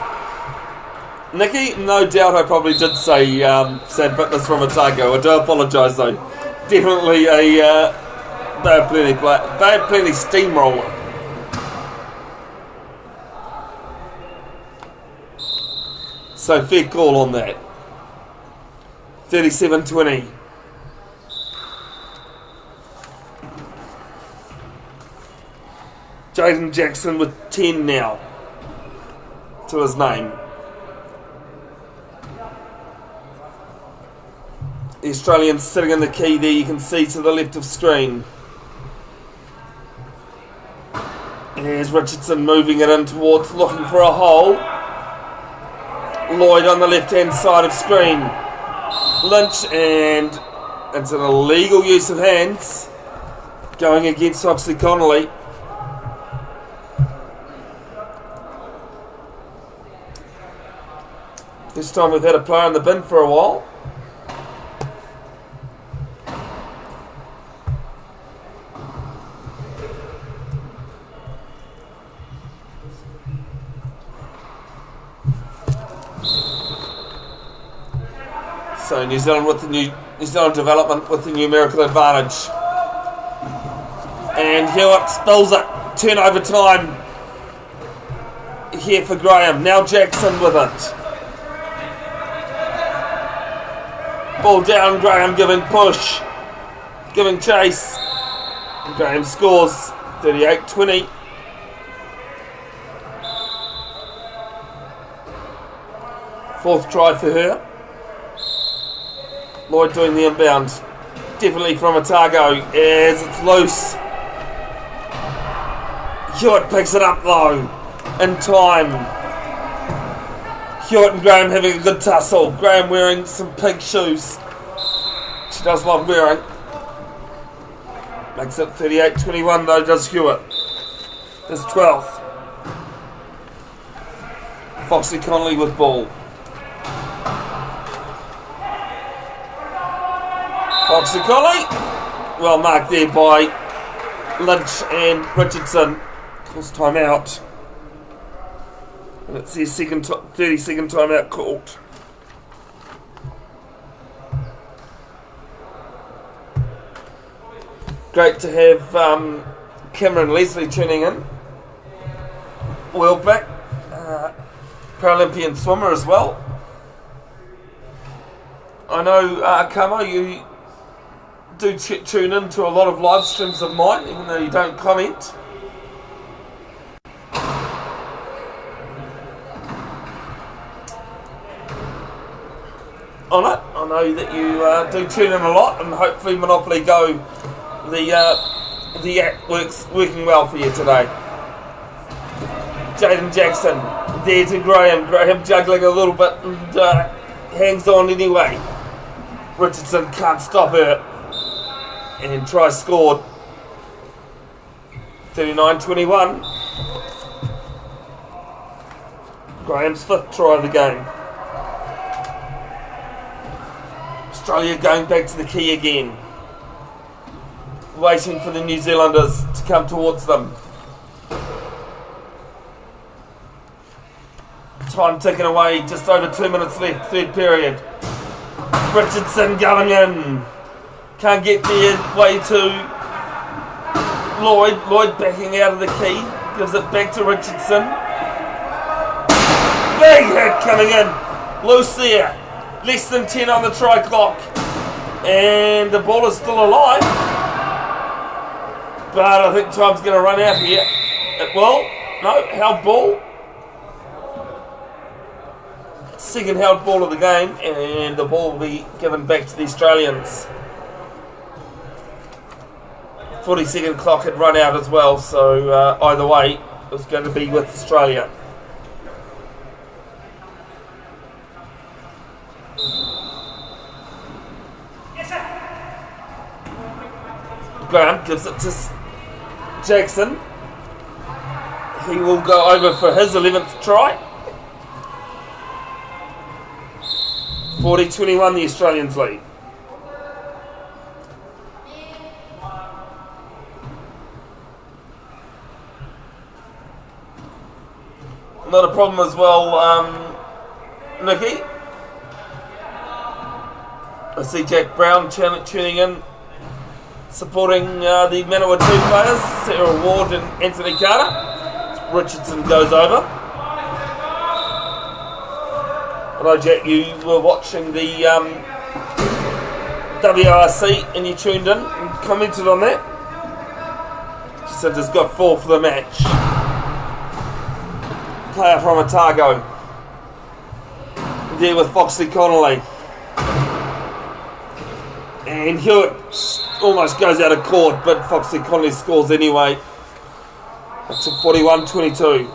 Nikki, no doubt I probably did say Sad Fitness from Otago. I do apologise though. Definitely a bad plenty steamroller. So fair call on that. 37-20. Jaden Jackson with 10 now to his name. The Australians sitting in the key there, you can see to the left of screen. Here's Richardson moving it in towards, looking for a hole. Lloyd on the left-hand side of screen. Lynch, and it's an illegal use of hands going against Foxy Connolly. This time we've had a player in the bin for a while. So New Zealand with the New Zealand development with the numerical advantage. And Hewitt spills it. Turnover time here for Graham. Now Jackson with it. Ball down, Graham giving push. Giving chase. Graham scores 38-20. Fourth try for her. Lloyd doing the inbound. Definitely from Otago as it's loose. Hewitt picks it up though. In time. Hewitt and Graham having a good tussle. Graham wearing some pink shoes. She does love wearing. Makes it 38-21 though, does Hewitt. His 12th. Foxy Connolly with ball. Foxy Connolly. Well marked there by Lynch and Richardson. Calls time out. And it's their 30-second timeout called. Great to have Cameron Leslie tuning in. World back. Paralympian swimmer as well. I know, Kamo, you do tune in to a lot of live streams of mine, even though you don't comment. On it. I know that you do tune in a lot, and hopefully Monopoly Go, the app working well for you today. Jaden Jackson there to Graham. Graham juggling a little bit and hangs on anyway. Richardson can't stop her, and try scored. 39-21. Graham's 5th try of the game. Australia going back to the key again. Waiting for the New Zealanders to come towards them. Time ticking away, just over 2 minutes left, 3rd period. Richardson going in. Can't get their way to Lloyd. Lloyd backing out of the key. Gives it back to Richardson. Big hit coming in. Loose there. Less than 10 on the try clock. And the ball is still alive. But I think time's going to run out here. It will. No, held ball. Second held ball of the game. And the ball will be given back to the Australians. 40-second clock had run out as well. So either way, it was going to be with Australia. Graham gives it to Jackson. He will go over for his 11th try. 40-21 the Australians lead. Not a problem as well, Nikki. I see Jack Brown tuning in, supporting the Manawa 2 players, Sarah Ward and Anthony Carter. Richardson goes over. I know, Jack, you were watching the WRC and you tuned in and commented on that. She said has got 4 for the match. Player from Otago. There with Foxy Connolly. And Hewitt almost goes out of court, but Foxy Connolly scores anyway. That's a 41-22.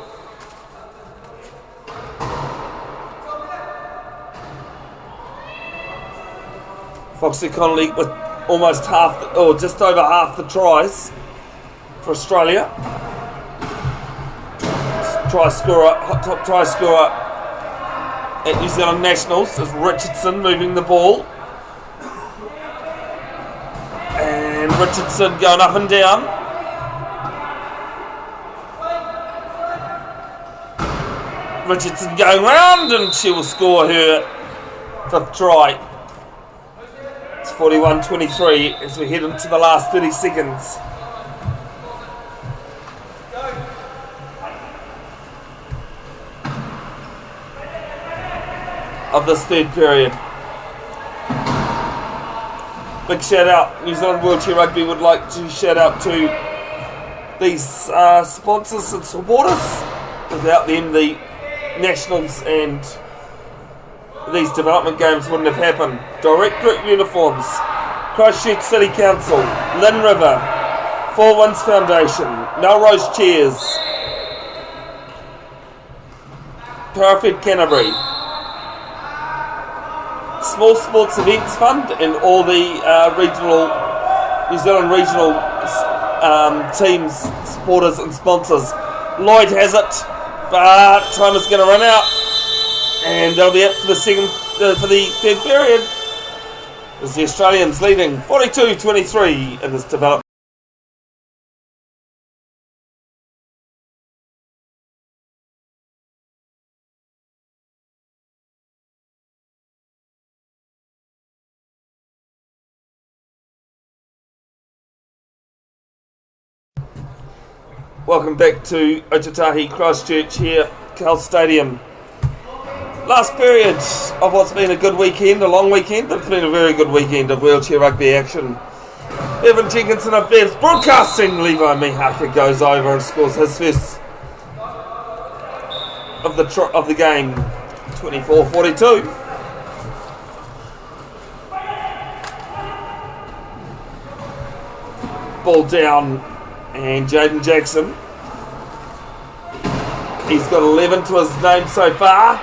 Foxy Connolly with almost half, or just over half the tries for Australia. Top try scorer at New Zealand Nationals is Richardson moving the ball. And Richardson going up and down. Richardson going round and she will score her 5th try. It's 41-23 as we head into the last 30 seconds. Of this 3rd period. Big shout out, New Zealand Wheelchair Rugby would like to shout out to these sponsors and supporters. Without them, the Nationals and these development games wouldn't have happened. Direct Group Uniforms, Christchurch City Council, Lynn River, Four Winds Foundation, Melrose Chairs, Parafed Canterbury, Small Sports Events Fund and all the New Zealand regional teams, supporters and sponsors. Lloyd has it, but time is going to run out, and they'll be up for the third period. As the Australians leading 42-23 in this development. Welcome back to Otatahi Christchurch here, Cowells Stadium. Last period of what's been a good weekend, a long weekend, but it's been a very good weekend of wheelchair rugby action. Bevin, Jenkinson of Bev's broadcasting. Levi Mihaka goes over and scores his first of the game, 24-42. Ball down. And Jaden Jackson, he's got 11 to his name so far,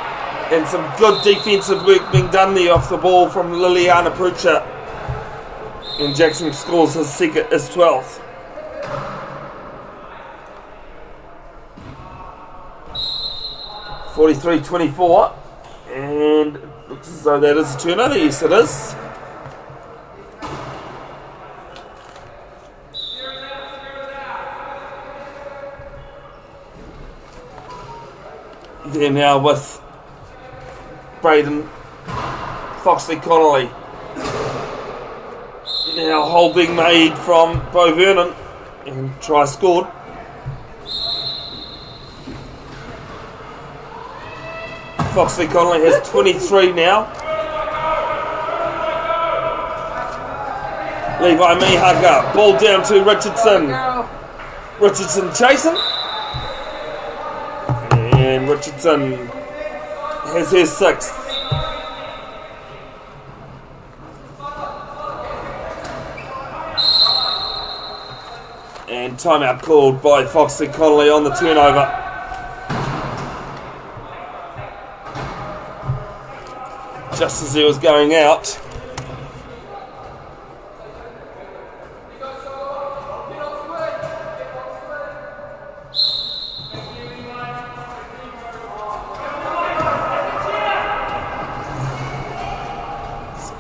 and some good defensive work being done there off the ball from Liliana Prucha. And Jackson scores his 12th. (43-24), and it looks as though that is a turnover. Yes, it is. There now with Braden Foxley Connolly. Now hole being made from Bo Vernon and try scored. Foxley Connolly has 23 now. Levi Mihaka, ball down to Richardson. Richardson chasing. And Richardson has her 6th. And timeout called by Foxley Connolly on the turnover. Just as he was going out.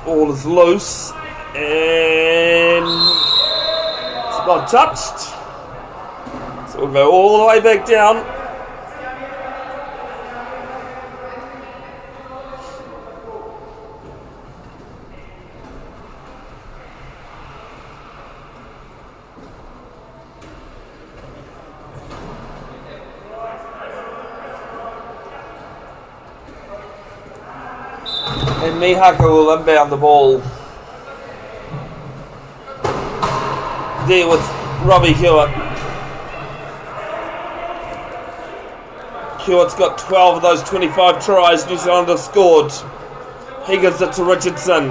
Ball is loose and it's not touched, so we'll go all the way back down. And Mihaka will inbound the ball. There with Robbie Hewitt. Hewitt's got 12 of those 25 tries New Zealand have scored. He gives it to Richardson.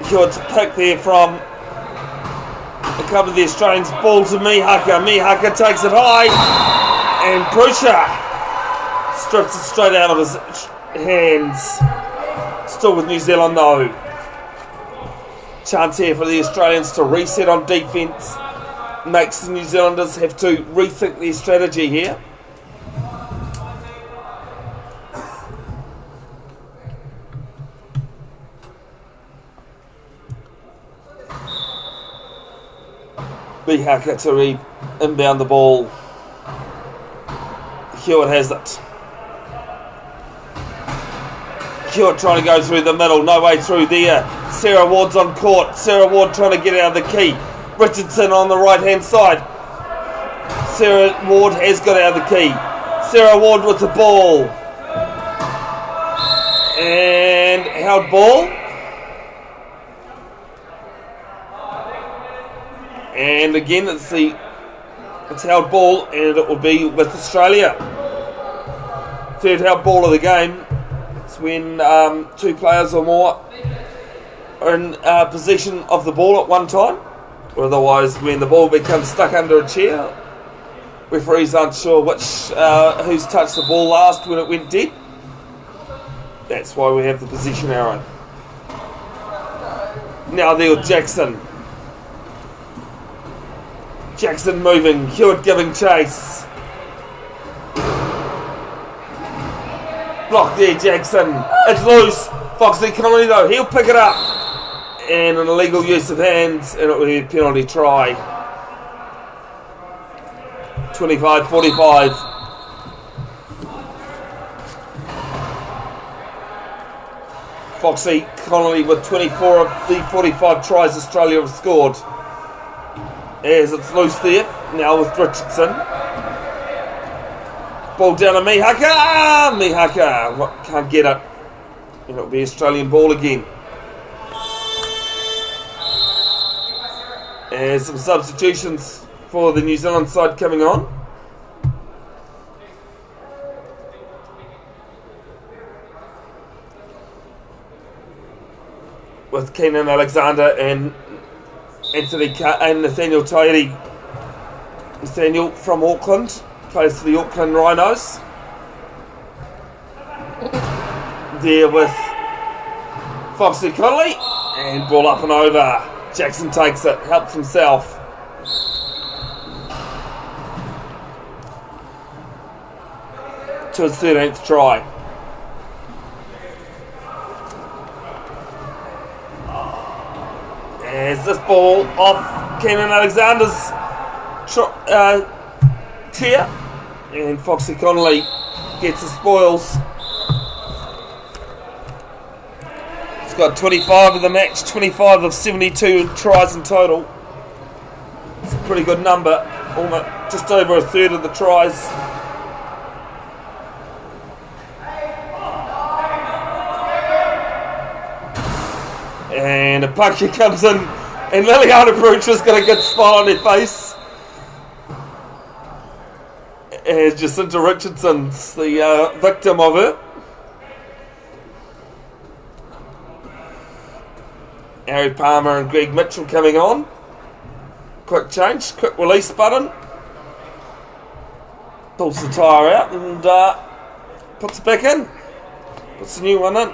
Hewitt's pick there from a couple of the Australians. Ball to Mihaka. Mihaka takes it high. And Prucha strips it straight out of his hands. Still with New Zealand though. Chance here for the Australians to reset on defence. Makes the New Zealanders have to rethink their strategy here. Mihaka to inbound the ball. Hewitt has it. Hewitt trying to go through the middle, no way through there. Sarah Ward's on court. Sarah Ward trying to get out of the key. Richardson on the right hand side. Sarah Ward has got out of the key. Sarah Ward with the ball. And held ball. And again it's held ball, and it will be with Australia. Third held ball of the game. When two players or more are in possession of the ball at one time, or otherwise when the ball becomes stuck under a chair, referees aren't sure who's touched the ball last when it went dead. That's why we have the position arrow. Now there with Jackson. Jackson moving, Hewitt giving chase. Block there, Jackson. It's loose. Foxy Connolly though, he'll pick it up. And an illegal use of hands, and it will be a penalty try. 25-45. Foxy Connolly with 24 of the 45 tries Australia have scored. As it's loose there, now with Richardson. Ball down to Mihaka! Mihaka can't get it. And it'll be Australian ball again. And some substitutions for the New Zealand side coming on. With Keenan Alexander and Nathaniel Tairi. Nathaniel from Auckland plays for the Auckland Rhinos. There with Foxy Connolly and ball up and over. Jackson takes it, helps himself. To his 13th try. As this ball off Keenan Alexander's tier, and Foxy Connolly gets the spoils. He's got 25 of the match, 25 of 72 tries in total. It's a pretty good number, almost just over a third of the tries. And a puncher comes in, and Liliana Brucha's got a good smile on her face. As Jacinta Richardson's the victim of it. Harry Palmer and Greg Mitchell coming on. Quick change, quick release button. Pulls the tyre out and puts it back in. Puts the new one in.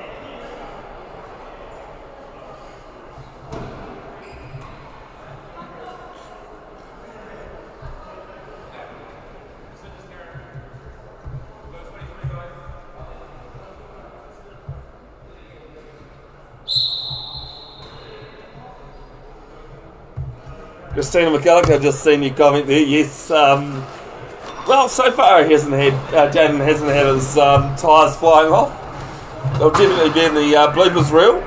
Christina McCulloch, I've just seen you comment there. Yes, well, so far he hasn't had, Jaden hasn't had his tyres flying off. They'll definitely be in the bloopers reel.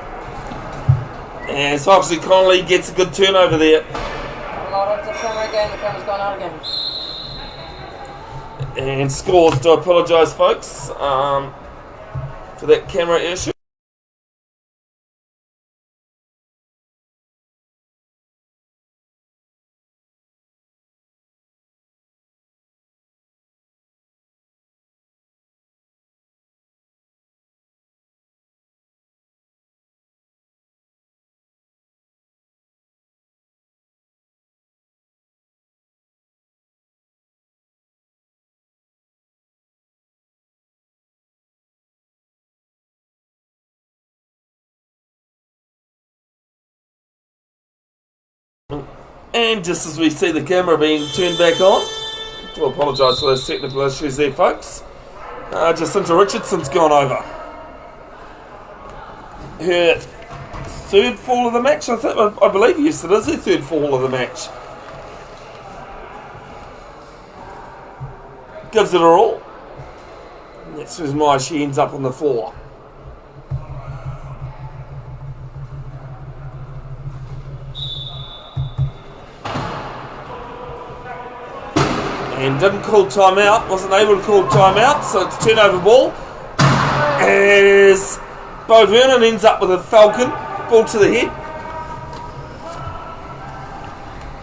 And Foxy Connolly gets a good turnover there. A lot of the camera again, the camera's gone out again. And scores, do apologise folks for that camera issue. And just as we see the camera being turned back on, do apologise for those technical issues there folks, Jacinta Richardson's gone over. Her third fall of the match, I believe, yes it is her third fall of the match. Gives it her all. And that's why she ends up on the floor. And didn't call timeout, wasn't able to call timeout, so it's turnover ball. As Bo Vernon ends up with a Falcon, ball to the head.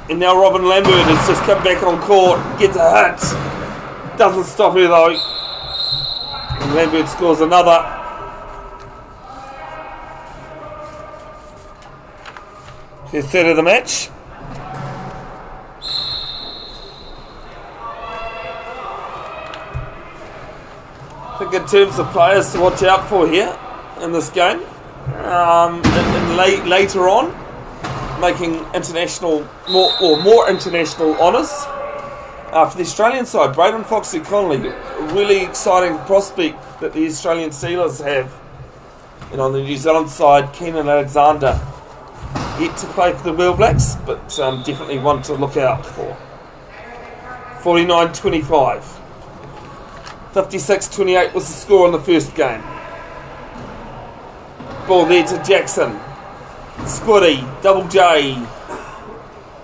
And now Robin Lambert has just come back on court, gets a hit. Doesn't stop her though. And Lambert scores another. Her third of the match. I think in terms of players to watch out for here, in this game. Later on, making international more international honours for the Australian side. Braden Foxy Connolly, a really exciting prospect that the Australian Steelers have. And on the New Zealand side, Keenan Alexander, yet to play for the Wheel Blacks, but definitely one to look out for. 49-25. 56-28 was the score in the first game. Ball there to Jackson. Squiddy, Double J,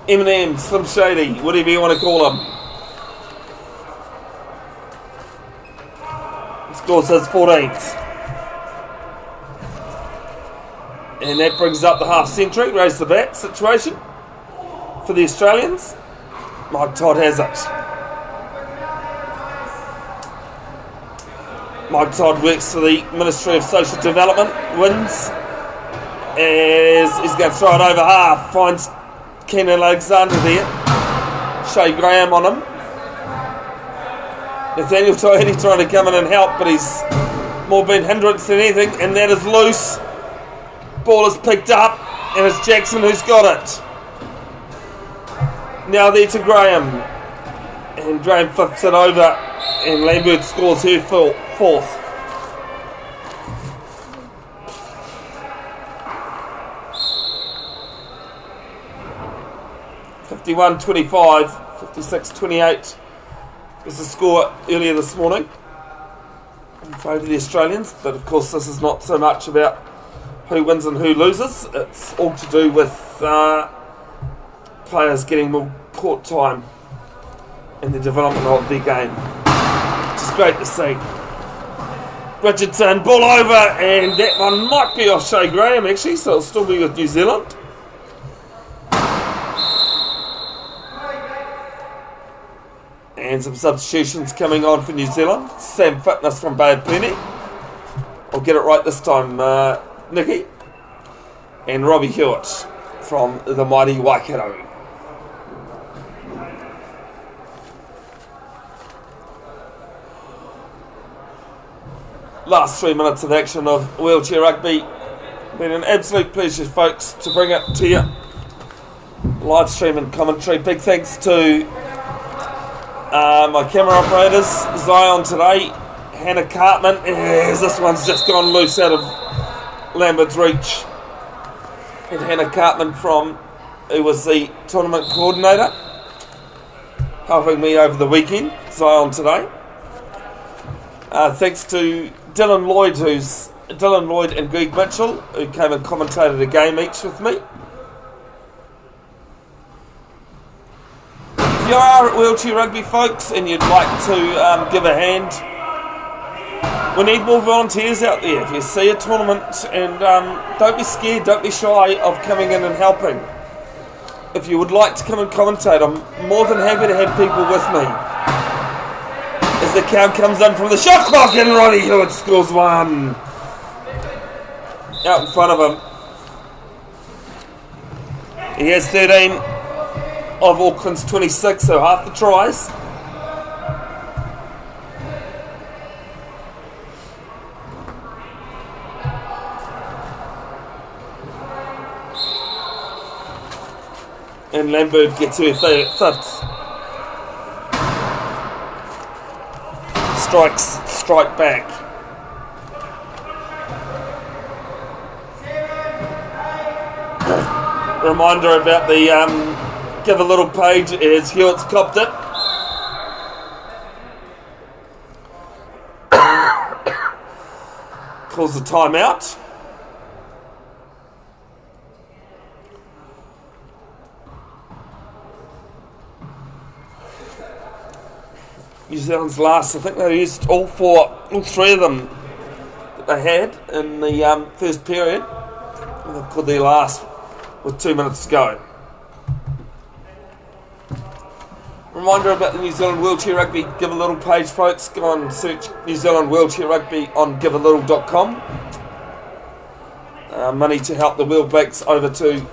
Eminem, Slim Shady, whatever you want to call him. Scores his 14th. And that brings up the half century, raise the bat situation for the Australians. Mike Todd has it. Mike Todd works for the Ministry of Social Development, wins. As he's going to throw it over half, finds Keenan Alexander there. Shea Graham on him. Nathaniel Tohedi trying to come in and help, but he's more been hindrance than anything, and that is loose. Ball is picked up, and it's Jackson who's got it. Now there to Graham, and Graham flips it over, and Lambert scores her fourth. (51-25), 56-28 was the score earlier this morning in favour of the Australians. But of course, this is not so much about who wins and who loses. It's all to do with players getting more court time in the development of their game, which is great to see. Richardson, ball over, and that one might be off Shea Graham actually, so it'll still be with New Zealand. And some substitutions coming on for New Zealand. Sam Fitness from Bay of Plenty. I'll get it right this time, Nicky. And Robbie Hewitt from the mighty Waikato. Last 3 minutes of action of wheelchair rugby. Been an absolute pleasure, folks, to bring it to you. Live stream and commentary. Big thanks to my camera operators, Zion today, Hannah Cartman, as this one's just gone loose out of Lambert's reach. And Hannah Cartman who was the tournament coordinator, helping me over the weekend, Zion today. Thanks to Dylan Lloyd and Greg Mitchell, who came and commentated a game each with me. If you are at Wheelchair Rugby, folks, and you'd like to give a hand, we need more volunteers out there. If you see a tournament, and don't be scared, don't be shy of coming in and helping. If you would like to come and commentate, I'm more than happy to have people with me. As the count comes in from the shot clock, and Robbie Hewitt scores one. Out in front of him. He has 13 of Auckland's 26, so half the tries. And Lambert gets her fifth. Strike back. Reminder about the give a little page as Hewitt's copped it. Calls the timeout. New Zealand's last, I think they used all three of them that they had in the first period. And they've called their last with 2 minutes to go. Reminder about the New Zealand Wheelchair Rugby Give a Little page, folks. Go on and search New Zealand Wheelchair Rugby on givealittle.com. Money to help the Wheel Blacks over to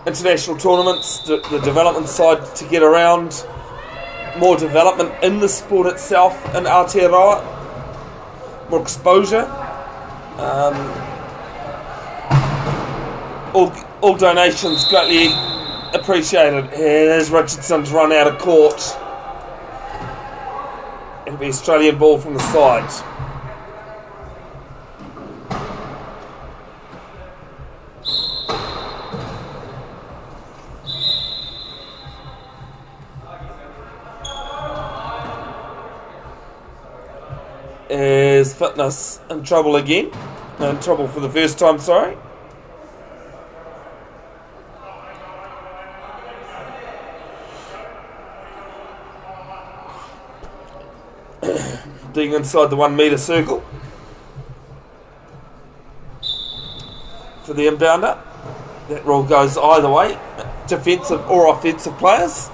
international tournaments, the development side to get around. More development in the sport itself in Aotearoa, more exposure, All donations greatly appreciated. Here's Richardson's run out of court. It'll be Australian ball from the side. Is Fitness in trouble again? In trouble for the first time, sorry. Being inside the 1 metre circle for the inbounder. That rule goes either way, defensive or offensive players.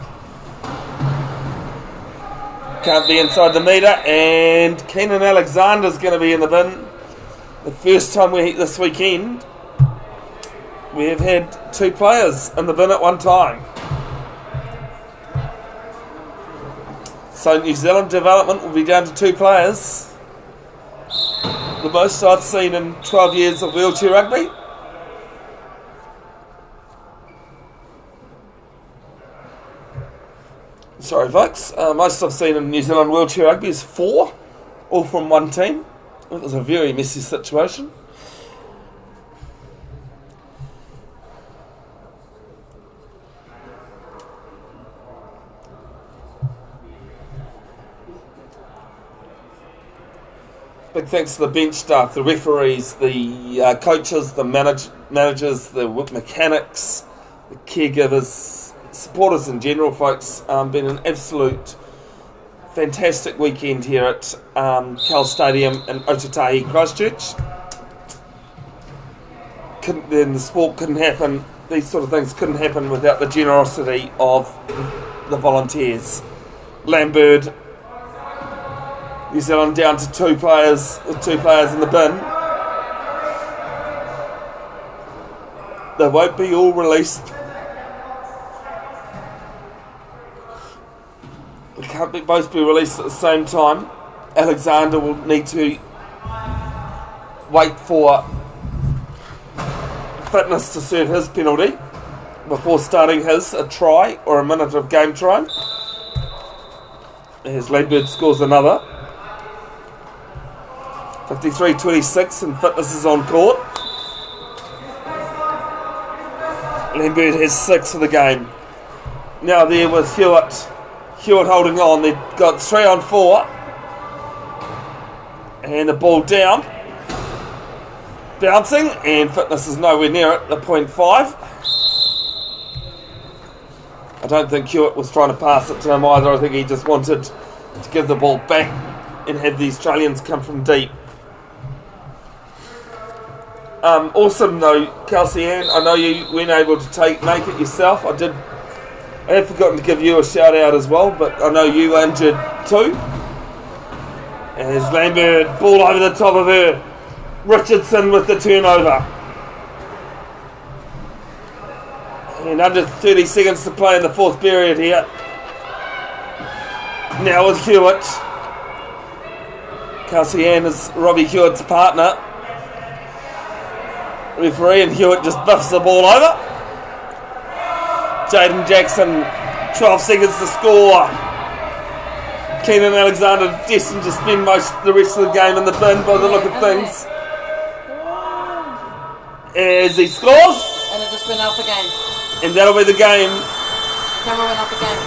Can't be inside the metre, and Keenan Alexander's going to be in the bin. The first time this weekend we have had 2 players in the bin at one time. So New Zealand development will be down to 2 players. The most I've seen in 12 years of wheelchair rugby. Sorry folks, most I've seen in New Zealand wheelchair rugby is 4, all from one team. It was a very messy situation. Big thanks to the bench staff, the referees, the coaches, the managers, the mechanics, the caregivers, supporters in general, folks. Been an absolute fantastic weekend here at Cowells Stadium in Otatahi, Christchurch. Then the sport couldn't happen, these sort of things couldn't happen without the generosity of the volunteers. Lambird, New Zealand down to 2 players, with 2 players in the bin. They won't be all released. They can't both be released at the same time. Alexander will need to wait for Fitness to serve his penalty before starting a try or a minute of game time. As Lambird scores another. 53-26 and Fitness is on court. Lambird has 6 for the game. Now there with Hewitt holding on. They've got 3 on 4. And the ball down. Bouncing, and Fitness is nowhere near it, the 0.5. I don't think Hewitt was trying to pass it to him either. I think he just wanted to give the ball back and have the Australians come from deep. Awesome though, Kelsey Ann. I know you weren't able to make it yourself. I had forgotten to give you a shout out as well, but I know you were injured too. As Lambert, ball over the top of her. Richardson with the turnover. And under 30 seconds to play in the 4th period here. Now with Hewitt. Kelsey Ann is Robbie Hewitt's partner. Referee, and Hewitt just buffs the ball over. Jaden Jackson, 12 seconds to score. Keenan Alexander destined to spend the rest of the game in the bin by the look of things. As he scores. And it just went out the game. And that'll be the game. Camera went out the game.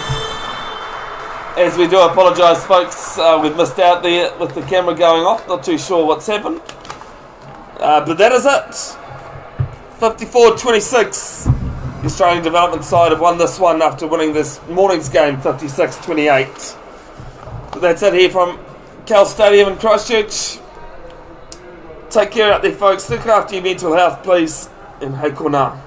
As we do apologise, folks, we've missed out there with the camera going off. Not too sure what's happened. But that is it. 54-26. The Australian development side have won this one after winning this morning's game 56-28. But that's it here from Cowells Stadium in Christchurch. Take care out there, folks. Look after your mental health, please. And hei kona.